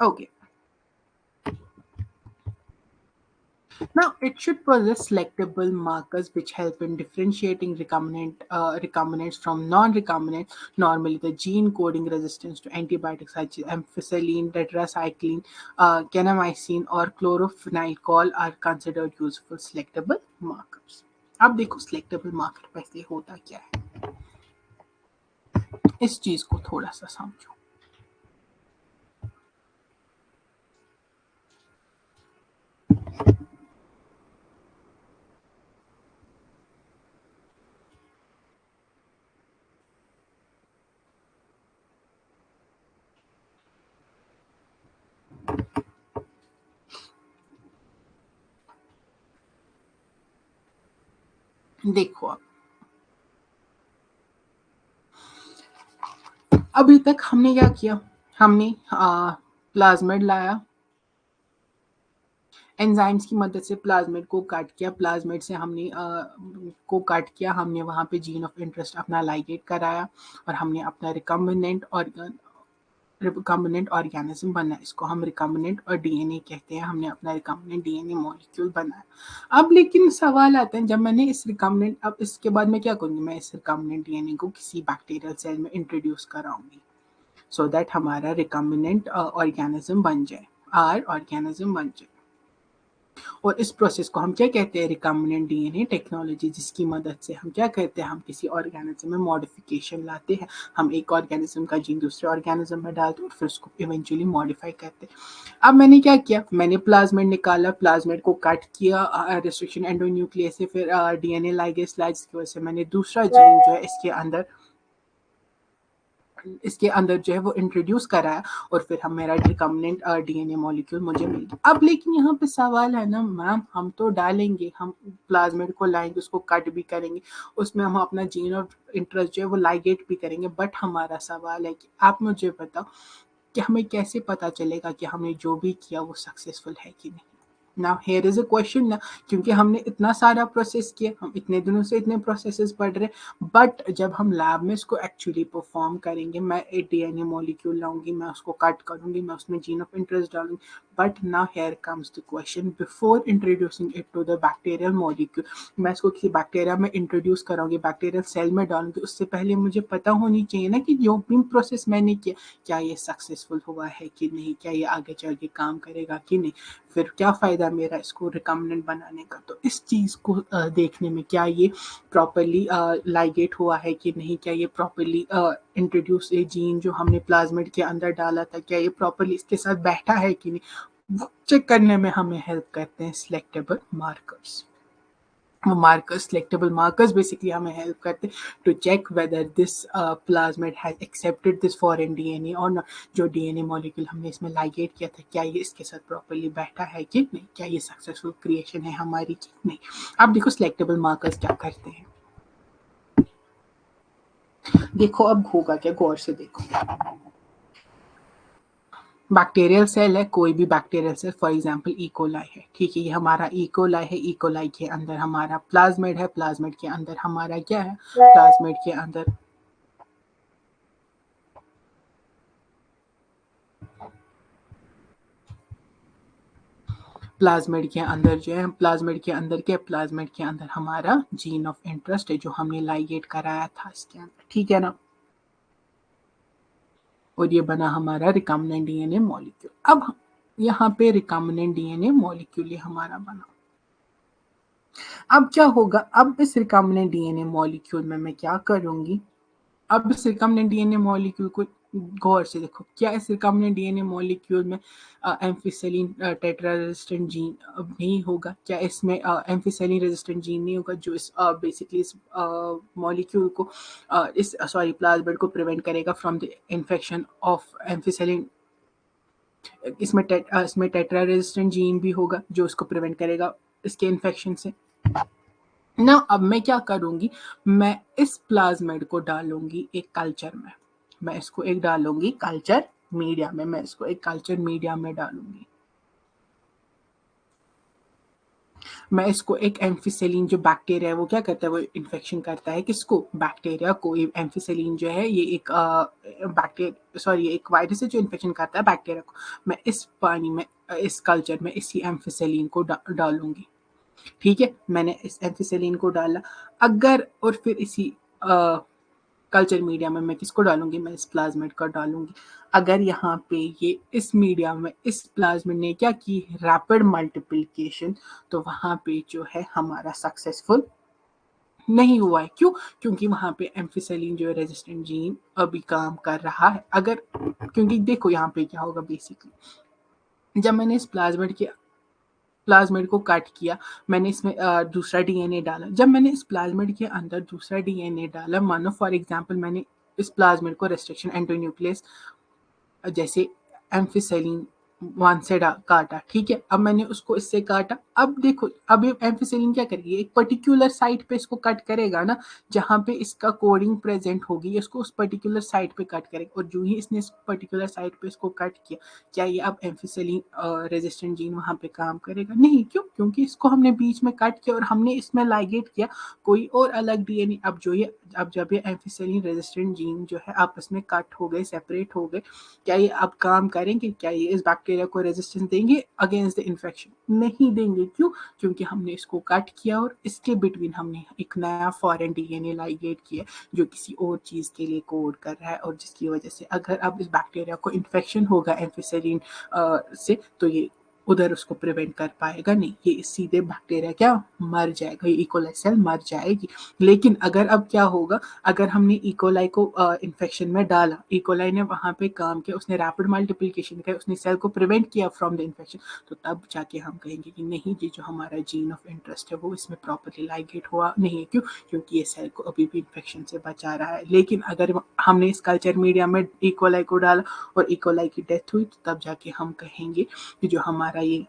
Okay. Now, it should possess selectable markers which help in differentiating recombinants from non-recombinants. Normally, the gene coding resistance to antibiotics such as ampicillin, tetracycline, kanamycin, or chlorophenol are considered useful selectable markers. अब देखो selectable marker पहले होता क्या है, इस चीज को थोड़ा सा समझो। देखो अभी तक हमने क्या किया, हमने प्लाज्मिड लाया, एंजाइम्स की मदद से प्लाज्मिड को काट किया, प्लाज्मिड से हमने को काट किया, हमने वहाँ पे जीन ऑफ इंटरेस्ट अपना लाइगेट कराया और हमने अपना रिकम्बिनेंट ऑर्गेनिज्म बनाया। इसको हम रिकम्बिनेंट और डीएनए कहते हैं। हमने अपना रिकम्बिनेंट डीएनए मॉलिक्यूल बनाया। अब लेकिन सवाल आता है, जब मैंने इस रिकम्बिनेंट, अब इसके बाद मैं क्या करूँगी, मैं इस रिकम्बिनेंट डीएनए को किसी बैक्टीरियल सेल में इंट्रोड्यूस कराऊंगी सो दैट हमारा रिकम्बिनेंट ऑर्गेनिज्म बन जाए, आर ऑर्गेनिज्म बन जाए। और इस प्रोसेस को हम क्या कहते हैं, रिकम्बिनेंट डीएनए टेक्नोलॉजी, जिसकी मदद से हम क्या कहते हैं, हम किसी ऑर्गेनिज्म में मॉडिफिकेशन लाते हैं। हम एक ऑर्गेनिज्म का जीन दूसरे ऑर्गेनिज्म में डालते हैं और फिर उसको इवेंचुअली मॉडिफाई करते हैं। अब मैंने क्या किया, मैंने प्लाज्मिड निकाला, प्लाज्मिड को कट किया रेस्ट्रिक्शन एंडोन्यूक्लियस से, फिर डीएनए लाइगेज लाइज की वजह से मैंने दूसरा जीन जो है इसके अंदर जो है वो इंट्रोड्यूस कराया और फिर हम मेरा रिकम्बिनेंट डीएनए मॉलिक्यूल मुझे मिल गया। अब लेकिन यहाँ पे सवाल है ना मैम, हम तो डालेंगे, हम प्लाज्मिड को लाएंगे, उसको कट भी करेंगे, उसमें हम अपना जीन ऑफ इंटरेस्ट जो है वो लाइगेट भी करेंगे, बट हमारा सवाल है कि आप मुझे बताओ कि हमें कैसे पता चलेगा कि हमने जो भी किया वो सक्सेसफुल है कि नहीं। Now here is a question ना, क्योंकि हमने इतना सारा प्रोसेस किया, हम इतने दिनों से इतने प्रोसेसेस पढ़ रहे, बट जब हम लैब में इसको एक्चुअली परफॉर्म करेंगे, मैं एक डीएनए मॉलिक्यूल लाऊंगी, मैं उसको कट करूंगी, मैं उसमें जीन ऑफ इंटरेस्ट डालूंगी, but now here comes the question, before introducing it to the bacterial molecule, मैं इसको किसी बैक्टीरिया में इंट्रोड्यूस कराऊंगी, बैक्टीरियल सेल में डालूंगी, उससे पहले मुझे पता होनी चाहिए ना कि जो भी प्रोसेस मैंने किया, क्या ये सक्सेसफुल हुआ है कि नहीं, क्या ये आगे चल के काम करेगा कि नहीं, फिर क्या फ़ायदा मेरा इसको रिकम्बिनेंट बनाने का। तो इस चीज़ को देखने में, क्या ये प्रॉपरली लाइगेट हुआ है कि नहीं, क्या ये प्रॉपरली इंट्रोड्यूस ये जीन जो हमने प्लाज्मिड के अंदर डाला था, क्या ये प्रॉपरली इसके साथ बैठा है कि नहीं, वो चेक करने में हमें हेल्प करते हैं selectable markers. markers, selectable markers basically हमें help करते to check whether this plasmid has accepted this foreign DNA or not। जो DNA molecule हमने इसमें ligate किया था, क्या ये इसके साथ properly बैठा है कि नहीं, क्या ये successful creation है हमारी कि नहीं। अब देखो selectable markers क्या करते हैं, देखो अब होगा क्या, गौर से देखो। बैक्टीरियल सेल है, कोई भी bacterial cell, for example E coli है, ठीक है, ये हमारा इकोलाई है, इकोलाई के अंदर हमारा प्लाज्मिड है, प्लाज्मिड के अंदर हमारा क्या है, प्लाज्मिड के अंदर प्लाज्मिड के अंदर जो है, प्लाज्मिड के अंदर क्या, प्लाज्मिड के अंदर हमारा जीन ऑफ इंटरेस्ट है जो हमने लाइगेट कराया था इसके अंदर, ठीक है ना, और ये बना हमारा रिकम्बिनेंट डीएनए मॉलिक्यूल। अब यहाँ पे रिकम्बिनेंट डीएनए मॉलिक्यूल ये हमारा बना। अब क्या होगा, अब इस रिकम्बिनेंट डीएनए मॉलिक्यूल में मैं क्या करूंगी, अब इस रिकम्बिनेंट डीएनए मॉलिक्यूल को गौर से देखो, क्या इस रिकम्बिनेंट डीएनए मॉलिक्यूल में एम्फिसिलिन टेट्रा रेजिस्टेंट जीन नहीं होगा? क्या इसमें एम्फिसिलिन रेजिस्टेंट जीन नहीं होगा जो इस बेसिकली इस मॉलिक्यूल को इस सॉरी प्लाज्मिड को प्रिवेंट करेगा from the infection of ampicillin? इसमें टेट्रा रेजिस्टेंट जीन भी होगा जो उसको प्रिवेंट करेगा इसके इन्फेक्शन से ना। अब मैं क्या करूंगी, मैं इस प्लाज्मिड को डालूंगी एक कल्चर में, मैं इसको एक डालूंगी कल्चर मीडिया में, मैं इसको एक कल्चर मीडिया में डालूंगी। मैं इसको एक एम्फिसेलिन जो बैक्टीरिया है वो क्या करता है, वो इन्फेक्शन करता है किसको, बैक्टीरिया को। एम्फिसेलिन जो है ये एक बैक्टीरिया सॉरी एक वायरस है जो इन्फेक्शन करता है बैक्टीरिया को। मैं इस पानी में इस कल्चर में इसी एम्फिसेलिन को डालूंगी। ठीक है, मैंने इस एम्फिसेलिन को डाला। अगर और फिर इसी कल्चर मीडिया में मैं किसको डालूंगी, मैं इस प्लाज्मिड को डालूंगी। अगर यहाँ पे ये इस मीडिया में इस प्लाज्मिड ने क्या की, रैपिड मल्टीप्लिकेशन, तो वहां पे जो है हमारा सक्सेसफुल नहीं हुआ है। क्यों? क्योंकि वहां पे एम्फिसेलिन जो है रेजिस्टेंट जीन अभी काम कर रहा है। अगर क्योंकि देखो यहाँ पे क्या होगा, बेसिकली जब मैंने इस प्लाज्मिड को कट किया, मैंने इसमें दूसरा डीएनए डाला। जब मैंने इस प्लाज्मिड के अंदर दूसरा डीएनए डाला, मानो फॉर एग्जांपल मैंने इस प्लाज्मिड को रेस्ट्रिक्शन एंडोन्यूक्लियस जैसे एम्फिसेलिन 1 से काटा, ठीक है। अब मैंने उसको इससे काटा। अब देखो, अब ये एम्फिसेलिन क्या करेगी, एक पर्टिकुलर साइट पे इसको कट करेगा ना, जहां पे इसका कोडिंग प्रेजेंट होगी, इसको उस पर्टिकुलर साइट पे कट करेगा। और जो ही इसने इस पर्टिकुलर साइट पे इसको कट किया, क्या ये अब एम्फिसेलिन रेजिस्टेंट जीन वहां पे काम करेगा? नहीं। क्यों? क्योंकि इसको हमने बीच में कट किया और हमने इसमें लाइगेट किया कोई और अलग डीएनए। अब जब ये एम्फिसेलिन रेजिस्टेंट जीन जो है आपस में कट हो गए, सेपरेट हो गए, क्या ये अब काम करेंगे? क्या ये इस बैक्टीरिया को रेजिस्टेंस देंगे अगेंस्ट द इन्फेक्शन? नहीं देंगे। क्यों? क्योंकि हमने इसको कट किया और इसके बिटवीन हमने एक नया फॉरेन डीएनए लाइगेट किया जो किसी और चीज के लिए कोड कर रहा है, और जिसकी वजह से अगर अब इस बैक्टीरिया को इन्फेक्शन होगा एम्फिसेलिन से, तो ये उधर उसको प्रिवेंट कर पाएगा नहीं। ये सीधे बैक्टीरिया क्या मर जाएगा, ये इकोलाई सेल मर जाएगी। लेकिन अगर अब क्या होगा, अगर हमने इकोलाई को इन्फेक्शन में डाला, इकोलाई ने वहां पे काम किया, उसने रैपिड मल्टीप्लिकेशन किया, उसने सेल को प्रिवेंट किया फ्रॉम द इन्फेक्शन, तो तब जाके हम कहेंगे कि नहीं, ये जो हमारा जीन ऑफ इंटरेस्ट है वो इसमें प्रॉपरली लाइगेट हुआ नहीं है। क्यों? क्योंकि ये सेल को अभी भी इन्फेक्शन से बचा रहा है। लेकिन अगर हमने इस कल्चर मीडिया में इकोलाई को डाला और इकोलाई की डेथ हुई, तो तब जाके हम कहेंगे कि जो हमारा ये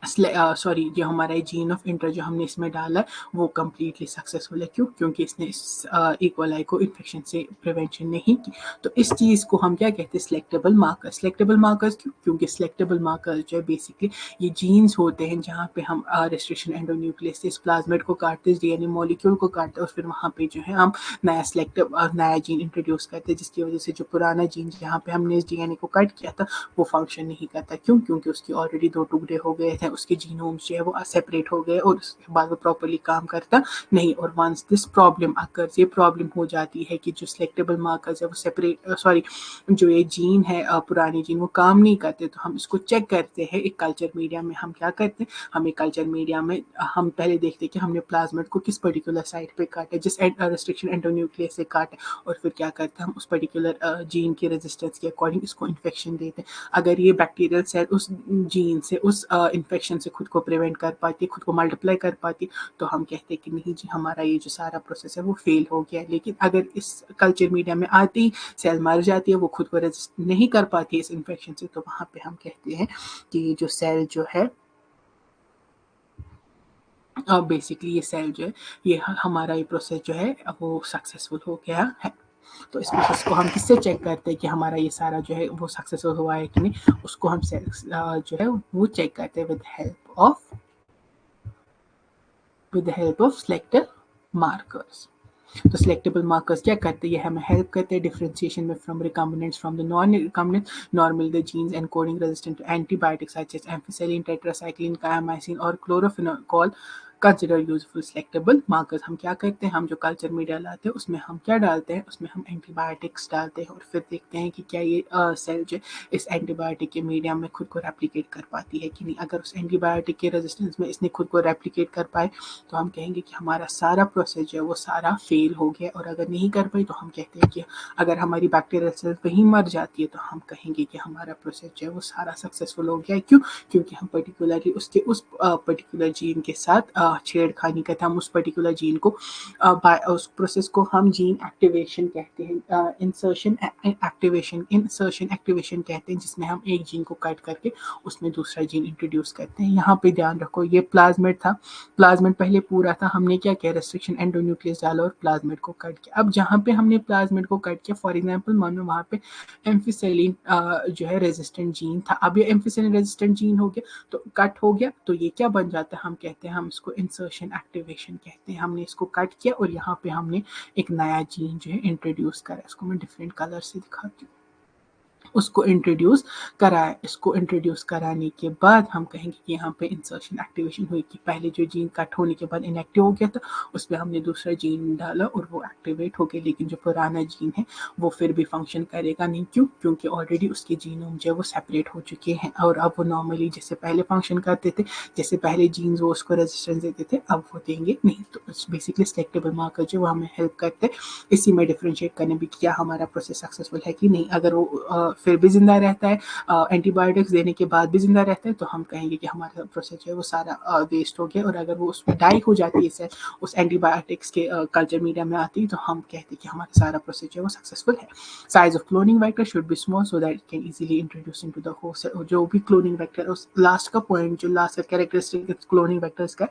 जो हमारा जीन ऑफ इंटरेस्ट जो हमने इसमें डाला है वो कम्प्लीटली सक्सेसफुल है। क्यों? क्योंकि इसने इस इकोलाई को इन्फेक्शन से प्रिवेंशन नहीं की। तो इस चीज़ को हम क्या कहते हैं, सिलेक्टेबल मार्कर। सिलेक्टेबल मार्कर्स क्यों? क्योंकि सिलेक्टेबल मार्कर्स जो है बेसिकली ये जीन्स होते हैं जहाँ पे हम रेस्ट्रिक्शन एंडोन्यूक्लियस से इस प्लाज्मिड को काटते हैं, डीएनए मॉलिक्यूल को काटते हैं, और फिर वहाँ पे जो है हम नया जीन इंट्रोड्यूस करते हैं, जिसकी वजह से जो पुराना जीन जहाँ पे हमने इस डीएनए को कट किया था वो फंक्शन नहीं करता। क्यों? क्योंकि उसके ऑलरेडी 2 टुकड़े हो गए थे, उसके जीनोम्स जो है वो सेपरेट हो गए और उसके बाद वो प्रॉपर्ली काम करता नहीं। और वंस दिस प्रॉब्लम अकर्स, ये प्रॉब्लम हो जाती है कि जो सिलेक्टेबल मार्कर्स है वो जो ये जीन है पुराने जीन वो काम नहीं करते, तो हम इसको चेक करते हैं एक कल्चर मीडिया में। हम क्या करते हैं, हम एक कल्चर मीडिया में हम पहले देखते हैं कि हमने प्लाज्मिड को किस पर्टिकुलर साइट पे काटा, जिस रेस्ट्रिक्शन एंडोन्यूक्लियस से काटा, और फिर क्या करते हैं, हम उस पर्टिकुलर जीन के रेजिस्टेंस के अकॉर्डिंग इसको इन्फेक्शन देते हैं। अगर ये बैक्टीरियल सेल उस जीन से उस इन्फेक्शन से खुद को प्रिवेंट कर पाती, खुद को मल्टीप्लाई कर पाती, तो हम कहते हैं कि नहीं जी, हमारा ये जो सारा प्रोसेस है वो फेल हो गया। लेकिन अगर इस कल्चर मीडिया में आते ही सेल मर जाती है, वो खुद को रेजिस्ट नहीं कर पाती इस इन्फेक्शन से, तो वहाँ पे हम कहते हैं कि ये जो सेल जो है बेसिकली ये सेल जो है ये हमारा ये प्रोसेस जो है वो सक्सेसफुल हो गया है। तो इस प्रोसेस को हम किससे चेक करते हैं कि हमारा ये सारा जो है वो सक्सेसफुल हुआ है कि नहीं, उसको हम जो है वो चेक करते हैं with help of selective markers. तो सिलेक्टेबल मार्कर्स क्या करते हैं, ये हमें हेल्प करते हैं डिफरेंशिएशन में from recombinants from the non recombinant, normal the genes encoding resistant to antibiotics such as ampicillin, tetracycline, kanamycin और chloramphenicol consider useful selectable markers. हम क्या करते हैं, हम जो कल्चर मीडिया लाते हैं उसमें हम क्या डालते हैं, उसमें हम एंटीबायोटिक्स डालते हैं और फिर देखते हैं कि क्या ये सेल जो इस एंटीबायोटिक के मीडियम में खुद को रेप्लिकेट कर पाती है कि नहीं। अगर उस एंटीबायोटिक के रेजिस्टेंस में इसने खुद को रेप्लिकेट कर पाए तो हम कहेंगे कि हमारा सारा प्रोसेस जो है वो सारा फेल हो गया। और अगर नहीं कर पाई तो हम कहते हैं कि अगर हमारी बैक्टीरियल सेल वहीं मर जाती है तो हम कहेंगे कि हमारा प्रोसेस जो है वो सारा सक्सेसफुल हो गया है। क्यों? क्योंकि हम पर्टिकुलरली उसके उस पर्टिकुलर जीन के साथ छेड़खानी करते हैं। हम उस पर्टिकुलर जीन को उस प्रोसेस को हम जीन एक्टिवेशन कहते हैं, इंसर्शन एक्टिवेशन कहते हैं, जिसमें हम एक जीन को कट करके उसमें दूसरा जीन इंट्रोड्यूस करते हैं। यहाँ पे ध्यान रखो ये प्लाज्मिड था, प्लाज्मिड पहले पूरा था, हमने क्या किया, रेस्ट्रिक्शन एंडोन्यूक्लियस डाला और प्लाज्मिड को कट किया। अब जहाँ पे हमने प्लाज्मिड को कट किया, फॉर एग्जाम्पल मानो वहाँ पे एम्फिसेलिन जो है रेजिस्टेंट जीन था, अब ये एम्फिसेलिन रेजिस्टेंट जीन हो गया तो कट हो गया, तो ये क्या बन जाता है, हम कहते हैं, हम इसको इंसर्शन एक्टिवेशन कहते हैं। हमने इसको कट किया और यहाँ पे हमने एक नया जीन जो है इंट्रोड्यूस करा। इसको मैं डिफरेंट कलर से दिखाती हूँ। उसको इंट्रोड्यूस कराया। इसको इंट्रोड्यूस कराने के बाद हम कहेंगे कि यहाँ पे इंसर्शन एक्टिवेशन हुई कि पहले जो जीन कट होने के बाद इनएक्टिव हो गया था उस पर हमने दूसरा जीन डाला और वो एक्टिवेट हो गया, लेकिन जो पुराना जीन है वो फिर भी फंक्शन करेगा नहीं। क्यों? क्योंकि ऑलरेडी उसके जीनोम जो है वो सेपरेट हो चुके हैं और अब वो नॉर्मली जैसे पहले फंक्शन करते थे, जैसे पहले जीन्स वो उसको रेजिस्टेंस देते थे, अब वो देंगे नहीं। तो बेसिकली सिलेक्टेबल मार्कर जो वो हमें हेल्प करते हैं इसी में डिफ्रेंशिएट करने भी क्या हमारा प्रोसेस सक्सेसफुल है कि नहीं। अगर वो फिर भी जिंदा रहता है, एंटीबायोटिक्स देने के बाद भी जिंदा रहता है, तो हम कहेंगे कि हमारा प्रोसेस जो है वो सारा वेस्ट हो गया। और अगर वो उसमें डाई हो जाती है सेल उस एंटीबायोटिक्स के कल्चर मीडिया में आती है, तो हम कहते हैं कि हमारा सारा प्रोसेस जो है वो सक्सेसफुल है। Size of cloning vector should be small so that it can easily introduce into the host. जो भी क्लोनिंग वेक्टर, उस लास्ट का पॉइंट जो लास्ट का कैरेक्टरिस्टिक क्लोनिंग वेक्टर्स का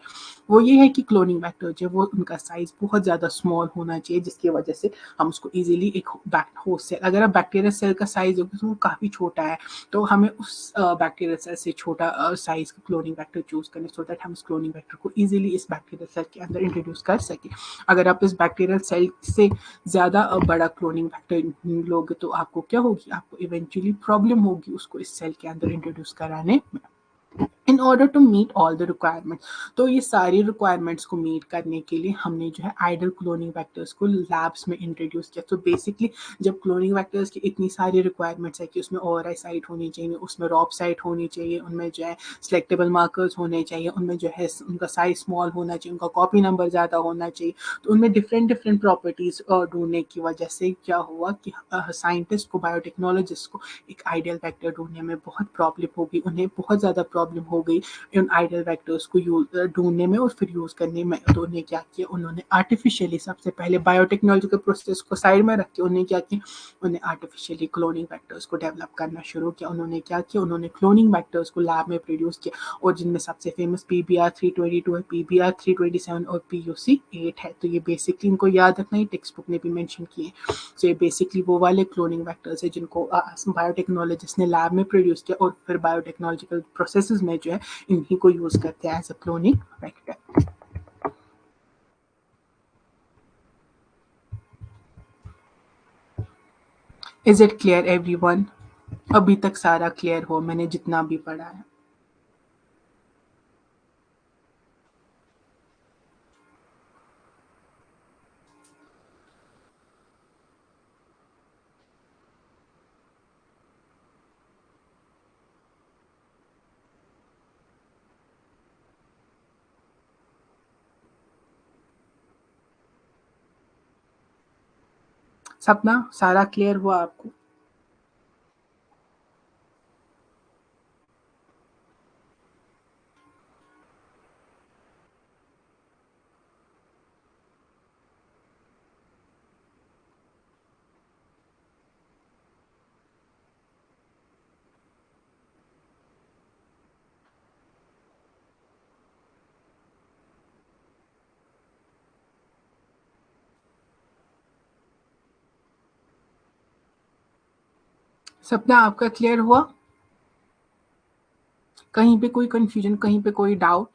वो ये है कि क्लोनिंग वेक्टर जो वो उनका साइज बहुत ज़्यादा स्मॉल होना चाहिए, जिसकी वजह से हम उसको इजीली एक होस्ट सेल, अगर आप बैक्टीरियल सेल का साइज होगा तो वो काफ़ी छोटा है, तो हमें उस बैक्टीरियल सेल से छोटा साइज का क्लोनिंग वेक्टर चूज करने सो दैट हम उस क्लोनिंग वेक्टर को इजीली इस बैक्टीरियल सेल के अंदर इंट्रोड्यूस कर सके। अगर आप इस बैक्टीरियल सेल से ज़्यादा बड़ा क्लोनिंग वेक्टर लोगे तो आपको क्या होगी, आपको इवेंचुअली प्रॉब्लम होगी उसको इस सेल के अंदर इंट्रोड्यूस कराने में। In order to meet all the requirement, तो ये सारी रिक्वायरमेंट्स को मीट करने के लिए हमने जो है आइडल क्लोनिंग वेक्टर्स को लैब्स में इंट्रोड्यूस किया। तो बेसिकली जब क्लोनिंग वेक्टर्स की इतनी सारी रिक्वायरमेंट्स है कि उसमें ओआरआई साइट होनी चाहिए, उसमें रॉब साइट होनी चाहिए, उनमें जो है सिलेक्टेबल मार्कर्स होने चाहिए, उनमें जो है उनका साइज स्मॉल होना चाहिए, उनका कॉपी नंबर ज़्यादा होना चाहिए, तो उनमें डिफरेंट डिफरेंट प्रॉपर्टीज़ ढूंढने की वजह से क्या हुआ कि साइंटिस्ट को, बायोटेक्नोलॉजिस्ट को एक आइडियल वेक्टर ढूंढने में बहुत प्रॉब्लम होगी, उन्हें बहुत ज़्यादा प्रॉब्लम हो गई इन आइडियल वेक्टर्स को ढूंढने में और फिर यूज़ करने में। तो उन्हें क्या किया, उन्होंने आर्टिफिशियली सबसे पहले बायोटेक्नोलॉजिकल प्रोसेस को साइड में रख के उन्हें क्या किया, उन्हें आर्टिफिशियली क्लोनिंग वेक्टर्स को डेवलप करना शुरू किया। उन्होंने क्या किया, उन्होंने क्लोनिंग वेक्टर्स को लैब में प्रोड्यूस किया और जिनमें सबसे फेमस PBR322 है, PBR327 और PUC8 है। तो ये बेसिकली इनको याद रखना, ही टेक्स्ट बुक ने भी मेंशन किए। तो ये बेसिकली वो वाले क्लोनिंग वेक्टर्स है जिनको बायोटेक्नोलॉजिस्ट ने लैब में प्रोड्यूस किया और फिर बायोटेक्नोलॉजिकल प्रोसेसेस में जो है इन्हीं को यूज करते हैं as a cloning vector. Is it clear everyone? अभी तक सारा क्लियर हो मैंने जितना भी पढ़ा है? सपना सारा क्लियर हुआ आपको? सपना आपका क्लियर हुआ? कहीं पे कोई कंफ्यूजन, कहीं पे कोई डाउट?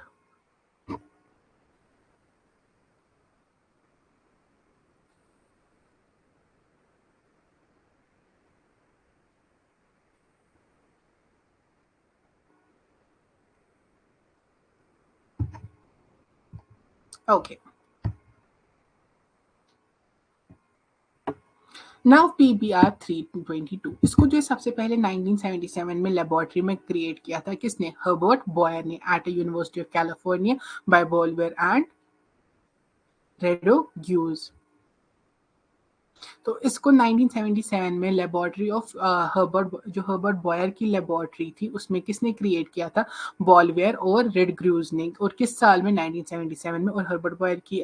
ओके, नाउ PBR 322 इसको जो सबसे पहले 1977 में लेबोरेटरी में क्रिएट किया था किसने? हर्बर्ट बॉयर ने at University of California by Bolivar and Rodriguez. तो इसको 1977 में लेबोरेटरी ऑफ हर्बर्ट बॉयर की लेबोरेटरी थी उसमें किसने क्रिएट किया था? बॉलवेयर और रेडग्रूज ने। और किस साल में? 1977 में। और हर्बर्ट बॉयर की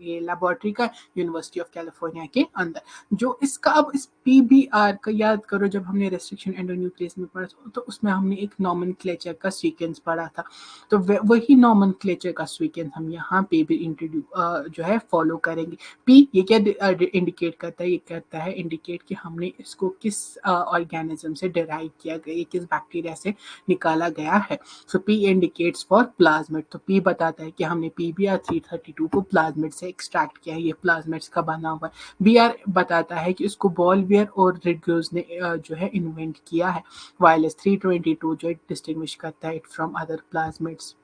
ये लेबोरेटरी का यूनिवर्सिटी ऑफ कैलिफोर्निया के अंदर। जो इसका अब इस PBR का याद करो, जब हमने रेस्ट्रिक्शन एंडोन्यूक्लियस में पढ़ा तो उसमें हमने एक नॉमेनक्लेचर का सीक्वेंस पढ़ा था। तो वही नॉमेनक्लेचर का सीक्वेंस हम यहाँ पे भी इंट्रोड्यूस जो है फॉलो करेंगे। पी ये क्या इंडिकेट करता है? ये कहता है इंडिकेट कि हमने इसको किस ऑर्गेनिज्म से डिराइव किया गया, किस बैक्टीरिया से निकाला गया है। सो पी इंडिकेट्स फॉर प्लाज्मिड। तो पी बताता है कि हमने PBR 332 को प्लाज्मिड से एक्सट्रैक्ट किया है, ये प्लाज्मिड्स का बना हुआ है। BR बताता है कि इसको बॉलवेयर और रेडग्रूज ने जो है इन्वेंट किया है। वायरलेस 322 जो डिस्टिंग्विश करता है इट फ्रॉम अदर प्लाज्मिड्स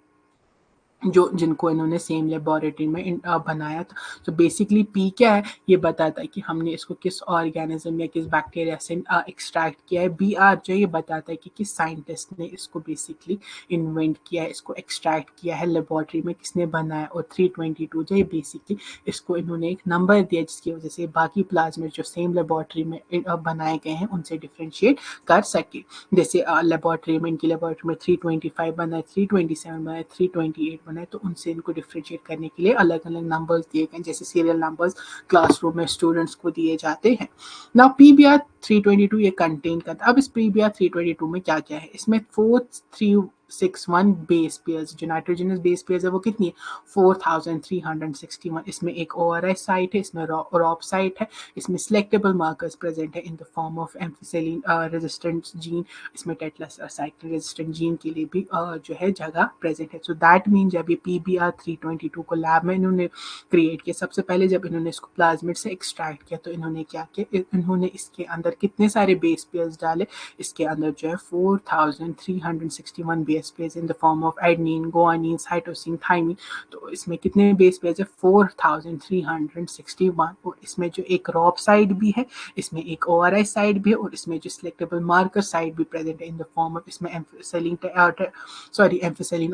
जो जिनको इन्होंने सेम लेबोरेटरी में बनाया था। तो बेसिकली पी क्या है? ये बताता है कि हमने इसको किस ऑर्गेनिज्म या किस बैक्टीरिया से एक्सट्रैक्ट किया है। BR जो ये बताता है कि किस साइंटिस्ट ने इसको बेसिकली इन्वेंट किया है, इसको एक्सट्रैक्ट किया है, लेबोरेटरी में किसने बनाया। और 322 जो ये बेसिकली इसको इन्होंने एक नंबर दिया जिसकी वजह से बाकी प्लाज्मिड जो सेम लेबोरेटरी में बनाए गए हैं उनसे डिफ्रेंशिएट कर सके। जैसे लेबोरेटरी में इनकी लेबोरेटरी में 325 बना है, 327 बना है, 328 बना है, तो उनसे इनको डिफ्रेंशिएट करने के लिए अलग अलग नंबर्स दिए गए, जैसे सीरियल नंबर्स क्लासरूम में स्टूडेंट्स को दिए जाते हैं। नाउ PBR 322 ये कंटेन करता है। अब इस PBR 322 में क्या क्या है? इसमें 4,361 बेस पेयर्स, जो नाइट्रोजनस बेस पेयर्स है वो कितनी है? 4,361। इसमें एक ORI साइट है, इसमें रॉप साइट है, इसमें सिलेक्टेबल मार्कर्स प्रेजेंट है in the form of ampicillin resistant gene, इसमें टेट्रासाइक्लिन रेजिस्टेंट जीन के लिए भी जो है जगह प्रेजेंट है। सो दैट मीन जब ये PBR 322 को लैब में इन्होंने क्रिएट किया, सबसे पहले जब इन्होंने इसको प्लाज्मिड से एक्सट्रैक्ट किया तो इन्होंने क्या किया? इन्होंने इसके अंदर कितने सारे बेस पेयर्स डाले? इसके अंदर जो है 4,361 base pairs in the form of adenine, guanine, cytosine, thymine. तो इसमें कितने बेस पेयर्स है? 4,361। और इसमें जो एक रॉप साइड भी है, इसमें एक ORI साइड भी है, और इसमें जो सिलेक्टेबल मार्कर साइड भी प्रेजेंट है इन द फॉर्म ऑफ, इसमें एम्फिसिलिन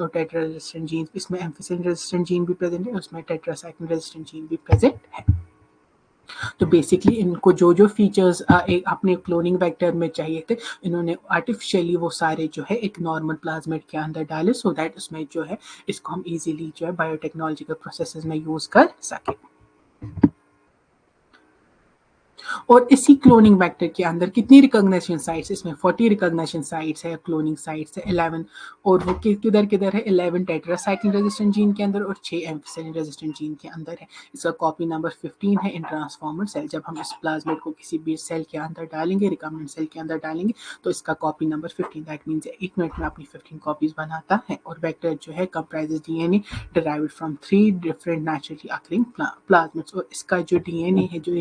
और टेट्रा रेजिस्टेंट जीन, इसमें एम्फिसिलिन रेजिस्टेंट जीन भी प्रेजेंट है, उसमें टेट्रासाइक्लिन रेजिस्टेंट जीन भी प्रेजेंट है। तो बेसिकली इनको जो जो फीचर्स अपने क्लोनिंग वेक्टर में चाहिए थे, इन्होंने आर्टिफिशियली वो सारे जो है एक नॉर्मल प्लाज्मिड के अंदर डाले, सो दैट उसमें जो है इसको हम इजीली जो है बायोटेक्नोलॉजिकल प्रोसेसेस में यूज कर सकें। और इसी क्लोनिंग वेक्टर के अंदर कितनी रिकॉग्निशन साइट्स? इसमें 40 रिकॉग्निशन साइट्स है, क्लोनिंग साइट्स है 11। और वो किधर किधर है? 11 टेट्रासाइक्लिन रेजिस्टेंट जीन के अंदर और 6 एम्फिसिलिन रेजिस्टेंट जीन के अंदर है। इसका कॉपी नंबर 15 है इन ट्रांसफॉर्मर सेल। जब हम इस प्लाज्मिड को किसी भी सेल के अंदर डालेंगे, रिकॉम्बिनेंट सेल के अंदर डालेंगे, तो इसका copy number 15, that means 1 minute में अपनी 15 कॉपीज बनाता है। और वेक्टर जो है comprises DNA derived from 3 different naturally occurring plasmids। और इसका जो DNA है, जो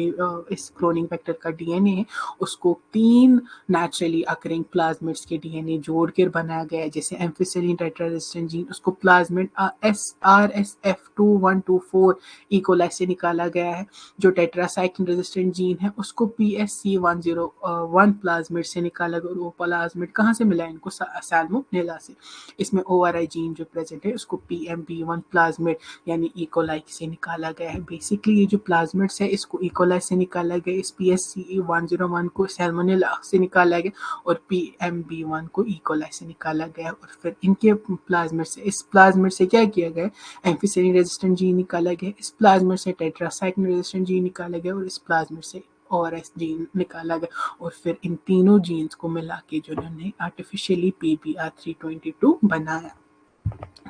इस क्लोनिंग वेक्टर का DNA है, उसको 3 नेचुरली अकरिंग प्लाज्मिड्स के DNA जोड़कर बनाया गया है। जैसे एम्फिसिलिन टेट्रारेजिस्टेंट जीन, उसको प्लाज्मिड SRSF2124 इकोलाई से निकाला गया है। जो टेट्रासाइक्लिन रेजिस्टेंट जीन है उसको PSC101 प्लाज्मिड से निकाला गया। और वो प्लाज्मिड कहाँ से मिला है इनको? सैल्मोनेला से। इसमें ORI जीन जो प्रेजेंट है उसको PMB1 प्लाज्मिड यानी इकोलाई से निकाला गया है। बेसिकली ये जो प्लाज्मिड्स है इसको इकोलाई से निकाला गया, इस PSCE101 को सैल्मोनेला से निकाला गया, और PMB1 को इकोलाई से निकाला गया। और फिर इनके प्लाज्मिड से, इस प्लाज्मिड से क्या किया गया? एम्फिसिलिन रेजिस्टेंट जीन निकाला गया, इस प्लाज्मिड से टेट्रासाइक्लिन रेजिस्टेंट जीन निकाला गया, और इस प्लाज्मिड से ORS जीन निकाला गया। और फिर इन तीनों जीन्स को मिला के जो उन्होंने आर्टिफिशियली PBR 322 बनाया।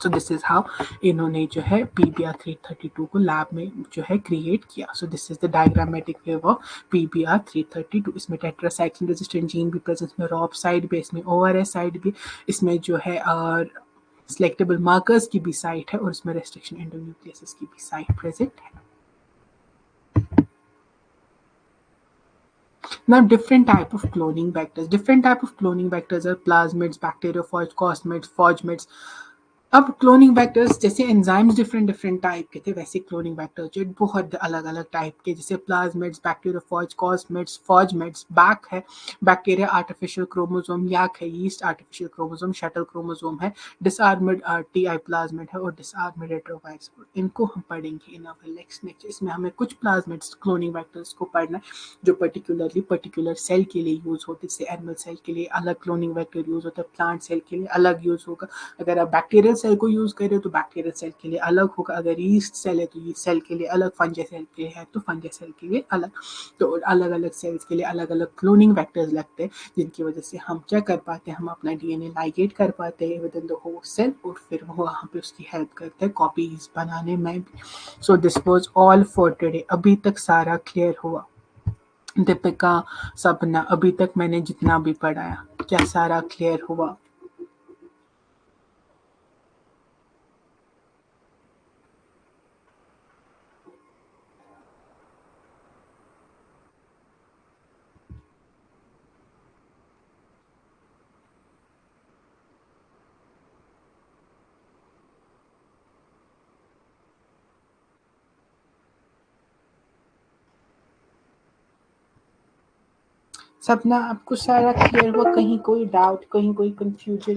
सो दिस इज हाउ इन्होंने जो है PBR 332 को लैब में जो है क्रिएट किया। So this is the diagrammatic wave of PBR 332। इसमें टेट्रासाइक्लिन रेजिस्टेंट जीन भी प्रेजेंट, इसमें रॉप साइड भी, इसमें ORS साइड भी, इसमें जो है सिलेक्टेबल मार्कर्स की भी साइट है, और इसमें रेस्ट्रिक्शन एंडोन्यूक्लियस की भी साइट प्रेजेंट है। Now, different type of cloning vectors are plasmids, bacteriophores, cosmids, phosmids. अब क्लोनिंग वेक्टर्स जैसे एंजाइम्स डिफरेंट डिफरेंट टाइप के थे, वैसे क्लोनिंग वेक्टर्स जो बहुत अलग अलग टाइप के, जैसे प्लाज्मिड्स, बैक्टीरियोफॉज, कॉस्मिड्स, फॉजमिड्स, बैक है बैक्टीरिया आर्टिफिशियल क्रोमोसोम, याक है yeast artificial chromosome, shuttle chromosome है, डिसआर्मड टी आई प्लाज्मिड है और डिसआर्मड हेटेरोवाइरस। इनको हम पढ़ेंगे इन अवर नेक्स्ट लेक्चर। इसमें हमें कुछ प्लाज्मिड्स क्लोनिंग वेक्टर्स को पढ़ना है जो पर्टिकुलरली पर्टिकुलर सेल के लिए यूज होते हैं। जैसे एनिमल सेल के लिए अलग क्लोनिंग वेक्टर यूज होता है, प्लांट सेल के लिए अलग यूज होगा। अगर आप बैक्टीरियल सेल को यूज कर रहे हो तो बैक्टीरियल सेल के लिए अलग होगा, अगर यीस्ट सेल है तो यीस्ट सेल के लिए अलग, फंजी सेल के लिए है तो फंजी सेल के लिए अलग। तो अलग अलग सेल्स के लिए अलग अलग क्लोनिंग वेक्टर्स लगते हैं, जिनकी वजह से हम क्या कर पाते हैं, हम अपना डीएनए लाइगेट कर पाते हैं within the host cell और फिर वो वहाँ पे उसकी हेल्प करते हैं कॉपीज बनाने में भी। So this was all for today. अभी तक सारा क्लियर हुआ? दीपिका, सपना, अभी तक मैंने जितना भी पढ़ाया क्या सारा क्लियर हुआ? सपना, आपको सारा क्लियर हुआ? कहीं कोई डाउट, कहीं कोई confusion?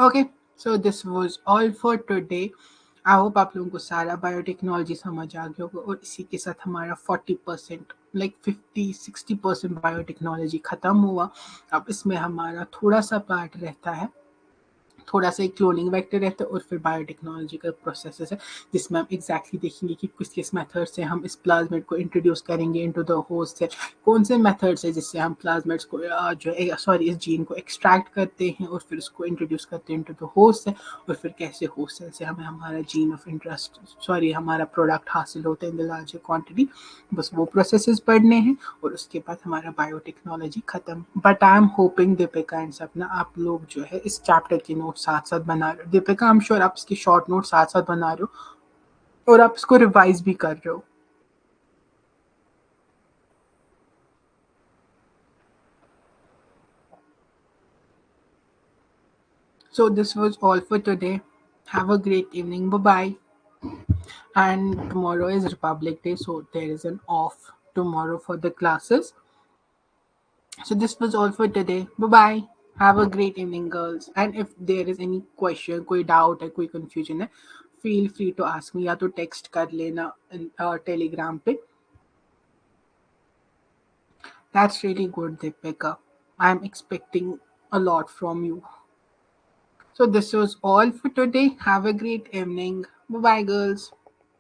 Okay, so this was all for today. I hope आप लोगों को सारा बायोटेक्नोलॉजी समझ आ गया होगा और इसी के साथ हमारा 40% लाइक 50-60% बायोटेक्नोलॉजी खत्म हुआ। अब इसमें हमारा थोड़ा सा पार्ट रहता है, थोड़ा सा एक क्लोनिंग वेक्टर रहता है और फिर बायोटेक्नोलॉजिकल प्रोसेसेस है, जिसमें हम एग्जैक्टली देखेंगे कि किस किस मेथड से हम इस प्लाज्मिड को इंट्रोड्यूस करेंगे इनटू द होस्ट सेल, कौन से मेथड्स है जिससे हम प्लाज्मिड्स को जो सॉरी इस जीन को एक्सट्रैक्ट करते हैं और फिर उसको इंट्रोड्यूस करते हैं इनटू द होस्ट सेल, और फिर कैसे होस्ट सेल से हमें हमारा जीन ऑफ इंटरेस्ट सॉरी हमारा प्रोडक्ट हासिल होता है इन द लार्जर क्वांटिटी। बस वो प्रोसेसेस पढ़ने हैं और उसके बाद हमारा बायोटेक्नोलॉजी खत्म। But I am hoping Deepika and सपना आप लोग जो है इस चैप्टर के नोट साथ साथ बना रहे हो। दीपिका, आई एम श्योर आप इसके शॉर्ट नोट साथ साथ बना रहे हो और आप इसको रिवाइज भी कर रहे हो। So this was all for today. Have a great evening. Bye bye. And tomorrow is Republic Day, so there is an off tomorrow for the classes. So this was all for today. Bye bye. Have a great evening, girls. And if there is any question, कोई doubt है, कोई confusion है, feel free to ask me या तो text कर लेना Telegram पे. That's really good, Deepika. I'm expecting a lot from you. So this was all for today. Have a great evening. Bye bye, girls.